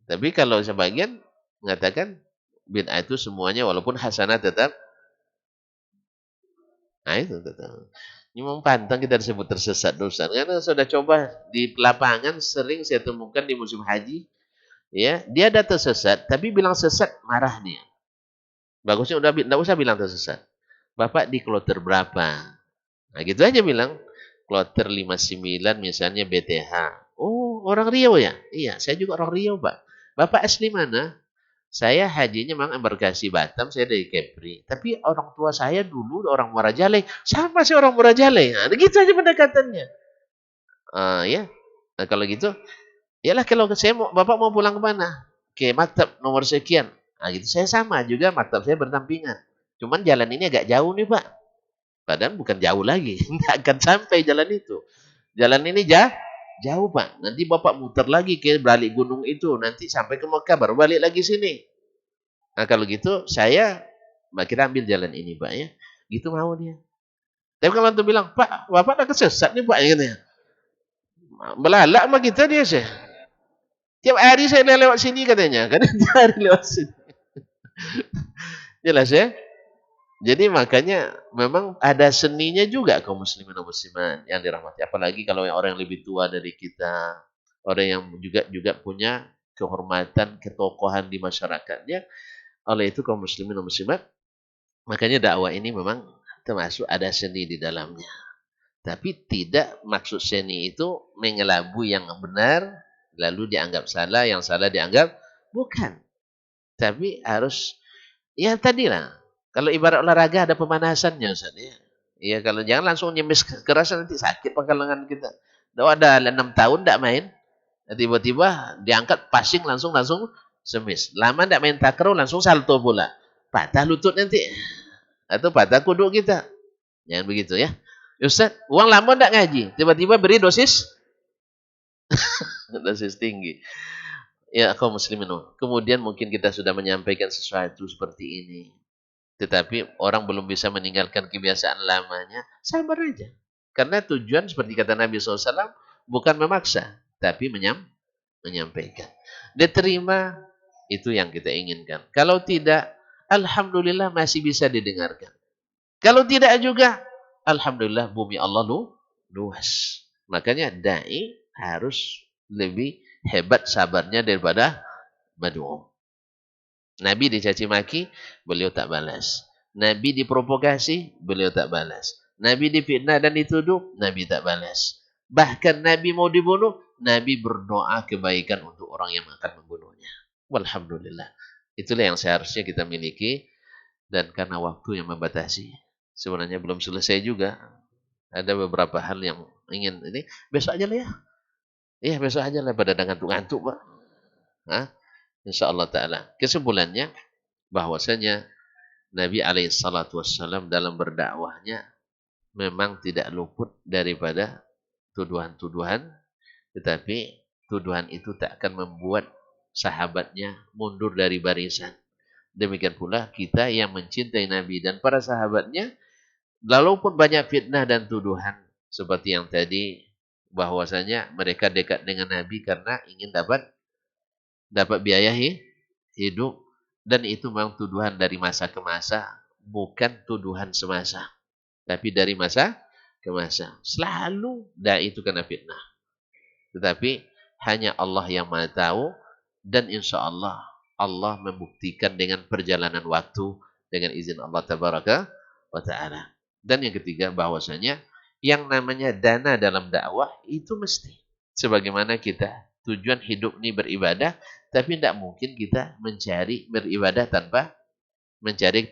Tapi kalau sebagian mengatakan bid'ah itu semuanya walaupun hasanah tetap. Nah itu tetap. Ini memang pantang kita disebut tersesat dosa. Karena sudah coba di lapangan sering saya temukan di musim haji. Ya, dia ada tersesat, tapi bilang sesat marah dia. Bagusnya udah enggak usah bilang tersesat. Bapak di kloter berapa? Nah, gitu aja bilang. Kloter 59 misalnya BTH. Oh, orang Riau ya? Iya, saya juga orang Riau, Pak. Bapak asli mana? Saya hajinya memang embarkasi Batam, saya dari Kepri. Tapi orang tua saya dulu orang Muarajale. Sama sih orang Muarajale. Nah, gitu aja pendekatannya. Ya. Nah, kalau gitu, yalah kalau Bapak mau pulang ke mana? Ke maktab nomor sekian. Nah, gitu saya sama juga, maktab saya berdampingan. Cuman jalan ini agak jauh nih, Pak. Padahal bukan jauh lagi. Nggak akan sampai jalan itu. Jalan ini jauh, Pak. Nanti Bapak muter lagi ke balik gunung itu. Nanti sampai ke Mekah, baru balik lagi sini. Nah, kalau gitu, kita ambil jalan ini, Pak. Ya. Gitu mau dia. Tapi kalau antum bilang, Pak, Bapak dah kesesat nih, Pak. Ya, belalak sama kita dia, sih. Tiap hari saya lewat sini katanya. Kan tiap hari lewat sini. Jelas ya? Jadi makanya memang ada seninya juga kaum muslimin dan muslimat yang dirahmati. Apalagi kalau orang yang lebih tua dari kita, orang yang juga punya kehormatan, ketokohan di masyarakatnya. Oleh itu kaum muslimin dan muslimat, makanya dakwah ini memang termasuk ada seni di dalamnya. Tapi tidak maksud seni itu mengelabui yang benar, lalu dianggap salah, yang salah dianggap bukan. Tapi harus, ya tadilah. Kalau ibarat olahraga ada pemanasannya, Ustaz. Ya, kalau jangan langsung nyemis keras nanti sakit pangkalan kita. Ada 6 tahun tidak main, tiba-tiba diangkat passing langsung semis. Lama tidak main takraw langsung salto pula. Patah lutut nanti. Atau patah kuduk kita. Jangan begitu ya. Ustaz, uang lama tidak ngaji. Tiba-tiba beri dosis tinggi. Ya, kaum muslimin. Kemudian mungkin kita sudah menyampaikan sesuatu seperti ini. Tetapi orang belum bisa meninggalkan kebiasaan lamanya, sabar aja. Karena tujuan seperti kata Nabi SAW, bukan memaksa, tapi menyampaikan. Dia terima, itu yang kita inginkan. Kalau tidak, alhamdulillah masih bisa didengarkan. Kalau tidak juga, alhamdulillah bumi Allah luas. Makanya da'i harus lebih hebat sabarnya daripada mad'u. Nabi dicaci maki, beliau tak balas. Nabi diprovokasi, beliau tak balas. Nabi difitnah dan dituduh, Nabi tak balas. Bahkan Nabi mau dibunuh, Nabi berdoa kebaikan untuk orang yang akan membunuhnya. Walhamdulillah. Itulah yang seharusnya kita miliki. Dan karena waktu yang membatasi, sebenarnya belum selesai juga. Ada beberapa hal yang ingin ini. Besok aja lah ya. Iya, besok aja lah pada ngantuk-ngantuk, Pak. Hah? InsyaAllah ta'ala. Kesimpulannya, bahwasanya Nabi SAW dalam berdakwahnya memang tidak luput daripada tuduhan-tuduhan, tetapi tuduhan itu tak akan membuat sahabatnya mundur dari barisan. Demikian pula kita yang mencintai Nabi dan para sahabatnya, walaupun banyak fitnah dan tuduhan, seperti yang tadi, bahwasanya mereka dekat dengan Nabi karena ingin dapat biaya hidup, dan itu memang tuduhan dari masa ke masa, bukan tuduhan semasa, tapi dari masa ke masa. Selalu dai itu kena fitnah. Tetapi hanya Allah yang Maha tahu, dan insya Allah Allah membuktikan dengan perjalanan waktu dengan izin Allah tabaraka wa taala. Dan yang ketiga, bahwasanya yang namanya dana dalam dakwah itu mesti, sebagaimana kita tujuan hidup ini beribadah, tapi tidak mungkin kita mencari beribadah tanpa mencari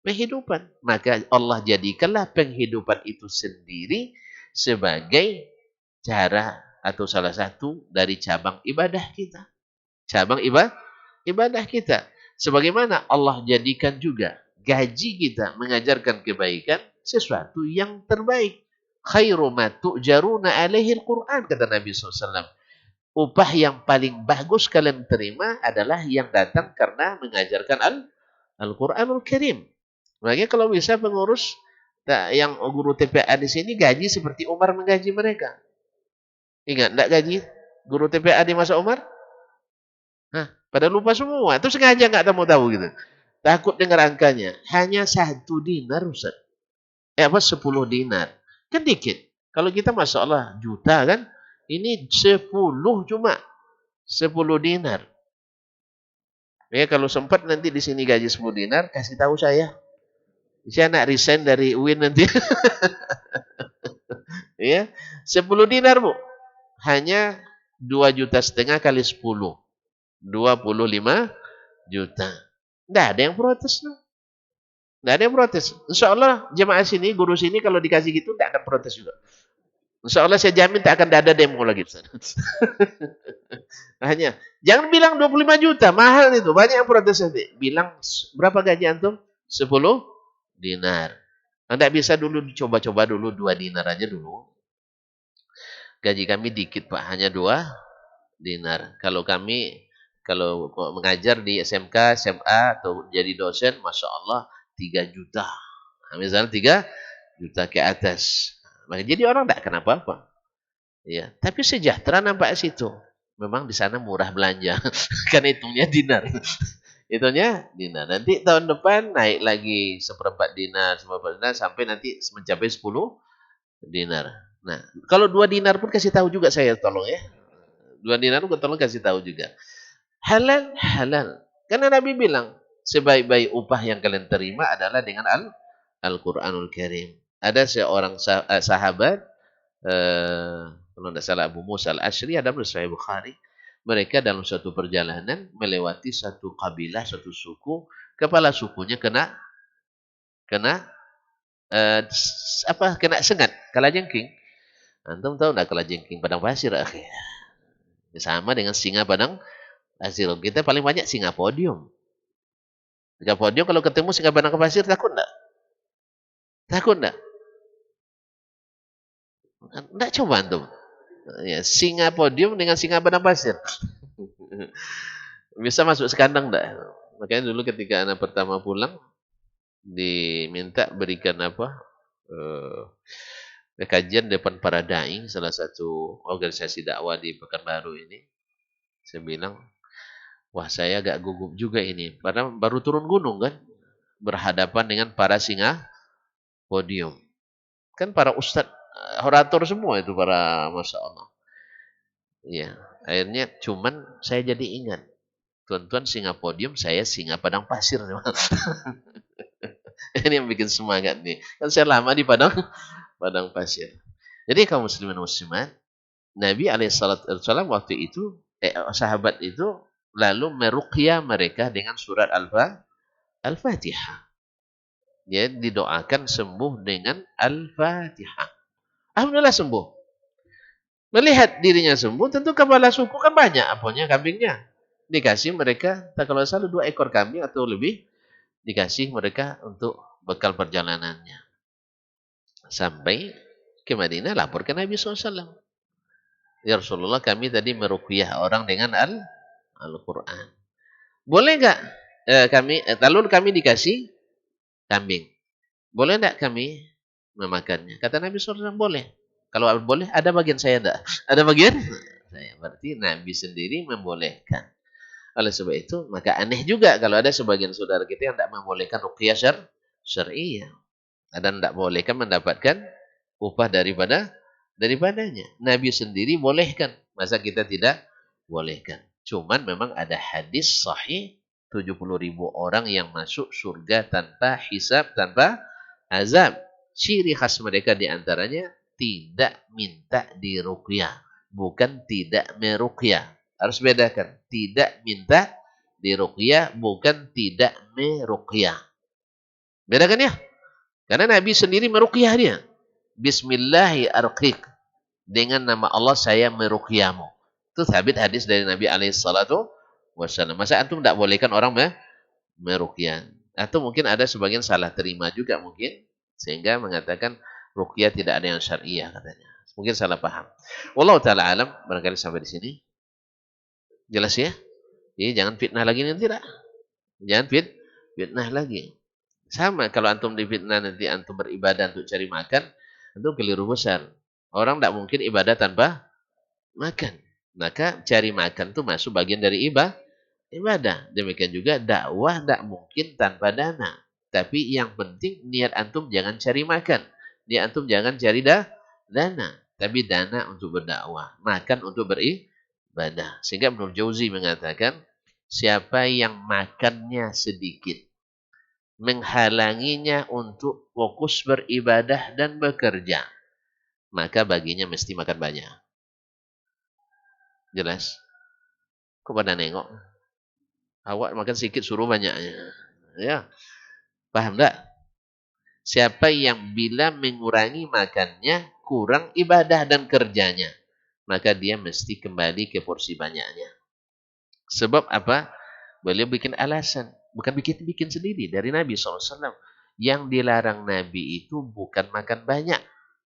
penghidupan. Maka Allah jadikanlah penghidupan itu sendiri sebagai cara atau salah satu dari cabang ibadah kita. Cabang ibadah kita. Sebagaimana Allah jadikan juga gaji kita mengajarkan kebaikan sesuatu yang terbaik. Khairu ma tu'jaruna alaihi al-Quran, kata Nabi SAW. Upah yang paling bagus kalian terima adalah yang datang karena mengajarkan Al-Quranul Karim. Makanya kalau bisa pengurus yang guru TPA di sini gaji seperti Umar menggaji mereka. Ingat, tidak gaji guru TPA di masa Umar? Nah, pada lupa semua. Itu sengaja nggak tahu gitu. Takut dengar angkanya. Hanya 1 dinar, Ustaz. 10 dinar. Kan dikit. Kalau kita Masya Allah juta kan. Ini 10 cuma. 10 dinar. Ya, kalau sempat nanti di sini gaji 10 dinar, kasih tahu saya. Saya nak resign dari UIN nanti. Ya, 10 dinar, Bu. Hanya 2,5 juta kali 10. 25 juta. Tidak ada yang protes. Tidak ada yang protes. Insya Allah jemaah sini, guru sini kalau dikasih gitu tidak akan protes juga. Insya Allah saya jamin tak akan ada demo lagi. Hanya jangan bilang 25 juta, mahal itu. Banyak yang protes nanti. Bilang berapa gaji antum? 10 dinar. Anda bisa dulu dicoba-coba dulu 2 dinar aja dulu. Gaji kami dikit Pak, hanya 2 dinar. Kalau mengajar di SMK, SMA, atau jadi dosen, Masya Allah 3 juta. Nah, misalnya 3 juta ke atas. Jadi orang tidak kenapa-apa. Ya, tapi sejahtera nampak situ. Memang di sana murah belanja. Kan hitungnya dinar. Hitungnya dinar. Nanti tahun depan naik lagi 1/4 dinar, 1/4 dinar, sampai nanti mencapai 10 dinar. Nah, kalau 2 dinar pun kasih tahu juga saya, tolong ya. 2 dinar pun tolong kasih tahu juga. Halal, halal. Karena Nabi bilang, sebaik-baik upah yang kalian terima adalah dengan Al-Quranul Karim. Ada seorang sahabat, kalau tidak salah Abu Musa al-Ashri, ada dalam Sahih Bukhari. Mereka dalam suatu perjalanan melewati satu kabilah, satu suku. Kepala sukunya kena sengat, kalajengking. Antum tahu tidak kalajengking padang pasir? Sama dengan singa padang pasir. Kita paling banyak singa podium. Singa podium kalau ketemu singa padang pasir, takut enggak? Takut enggak? Enggak, coba antum. Ya, singa podium dengan singa padang pasir. Bisa masuk sekandang enggak? Makanya dulu ketika anak pertama pulang, diminta berikan kajian depan para dai, salah satu organisasi dakwah di Pekanbaru ini. Saya bilang, wah saya agak gugup juga ini. Padahal baru turun gunung kan. Berhadapan dengan para singa podium. Kan para ustadz, orator semua itu, para Masya Allah. Ya, akhirnya cuman saya jadi ingat. Tuan-tuan singa podium, saya singa padang pasir. Ini yang bikin semangat nih. Kan saya lama di padang pasir. Jadi kaum muslimin muslimat, Nabi alaihissalam waktu itu, sahabat itu lalu meruqyah mereka dengan surat Al-Fatihah. Ya, didoakan sembuh dengan Al-Fatihah. Alhamdulillah sembuh. Melihat dirinya sembuh, tentu kepala suku kan banyak apanya, kambingnya. Dikasih mereka, tak kalau salah 2 ekor kambing atau lebih, dikasih mereka untuk bekal perjalanannya. Sampai ke Madinah, lapor ke Nabi SAW. Ya Rasulullah, kami tadi meruqyah orang dengan Al-Quran. Boleh nggak lalu kami dikasih kambing. Boleh nggak kami memakannya? Kata Nabi SAW, boleh. Kalau boleh, ada bagian saya enggak? Ada bagian saya. Berarti Nabi sendiri membolehkan. Oleh sebab itu, maka aneh juga kalau ada sebagian saudara kita yang tidak membolehkan ruqyah syar'iyah. Dan tidak bolehkan mendapatkan upah daripadanya. Nabi sendiri bolehkan. Masa kita tidak bolehkan? Cuman memang ada hadis sahih 70.000 orang yang masuk surga tanpa hisab, tanpa azab. Ciri khas mereka diantaranya tidak minta diruqyah, bukan tidak meruqyah. Harus bedakan. Tidak minta diruqyah, bukan tidak meruqyah. Bedakan ya? Karena Nabi sendiri meruqyah dia. Bismillahi arqiq. Dengan nama Allah saya meruqyahmu. Itu sabit hadis dari Nabi alaihissalatu wassalam. Masa antum tidak bolehkan orang meruqyah? Atau mungkin ada sebagian salah terima juga mungkin. Sehingga mengatakan ruqyah tidak ada yang syariah katanya. Mungkin salah paham. Wallahu ta'ala alam. Barangkali sampai di sini. Jelas ya? Jadi jangan fitnah lagi nanti tak? Jangan fitnah lagi. Sama kalau antum difitnah nanti antum beribadah untuk cari makan, antum keliru besar. Orang tidak mungkin ibadah tanpa makan. Maka cari makan itu masuk bagian dari ibadah. Demikian juga dakwah tidak mungkin tanpa dana. Tapi yang penting niat antum jangan cari makan. Niat antum jangan cari dana. Tapi dana untuk berdakwah. Makan untuk beribadah. Sehingga Ibnu Jauzi mengatakan, siapa yang makannya sedikit, menghalanginya untuk fokus beribadah dan bekerja, maka baginya mesti makan banyak. Jelas? Kok pada nengok? Awak makan sedikit suruh banyaknya. Ya. Paham tak? Siapa yang bila mengurangi makannya, kurang ibadah dan kerjanya, maka dia mesti kembali ke porsi banyaknya. Sebab apa? Beliau bikin alasan. Bukan bikin sendiri. Dari Nabi SAW. Yang dilarang Nabi itu bukan makan banyak.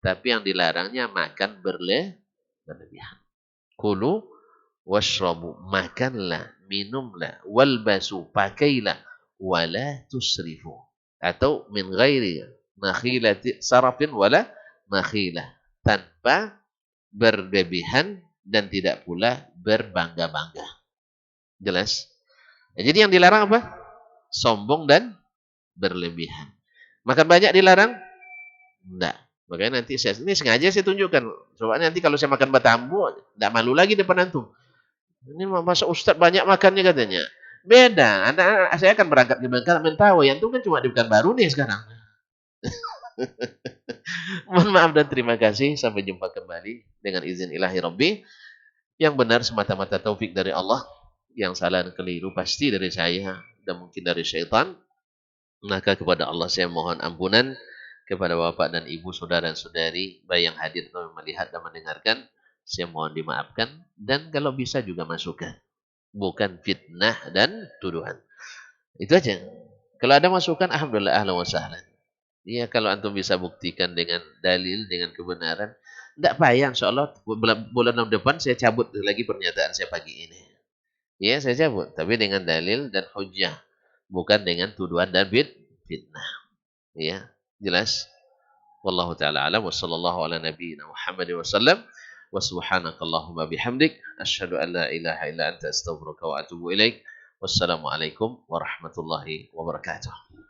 Tapi yang dilarangnya makan berlebihan. Kulu washrabu. Makanlah, minumlah, walbasu, pakailah, wala tusrifu. Atau min ghairi makhilati sarafin wala makhilah. Tanpa berlebihan dan tidak pula berbangga-bangga. Jelas? Ya, jadi yang dilarang apa? Sombong dan berlebihan. Makan banyak dilarang? Enggak. Makanya nanti ini sengaja saya tunjukkan. Soalnya nanti kalau saya makan batambu, enggak malu lagi depan antum. Ini masa Ustaz banyak makannya katanya. Beda. Saya akan berangkat ke Mentawai. Antum kan cuma di Pekanbaru nih sekarang. Mohon maaf dan terima kasih. Sampai jumpa kembali dengan izin ilahi Rabbi. Yang benar semata-mata taufik dari Allah. Yang salah dan keliru pasti dari saya dan mungkin dari syaitan. Maka kepada Allah saya mohon ampunan. Kepada bapak dan ibu, saudara dan saudari, baik yang hadir atau melihat dan mendengarkan, saya mohon dimaafkan. Dan kalau bisa juga masukan. Bukan fitnah dan tuduhan. Itu aja. Kalau ada masukan, alhamdulillah, ahlan wa sahlan. Ya, kalau antum bisa buktikan dengan dalil, dengan kebenaran, tidak payah, insyaAllah bulan depan saya cabut lagi pernyataan saya pagi ini. Ya, saya cabut. Tapi dengan dalil dan hujjah. Bukan dengan tuduhan dan fitnah. Ya, jelas? Wallahu ta'ala alam. Wa sallallahu ala nabiyyina Muhammad wa sallam. Wa subhanakallahumma bihamdik. Asyhadu an la ilaha illa anta astaghfiruka wa atubu ilaik. Wassalamualaikum warahmatullahi wabarakatuh.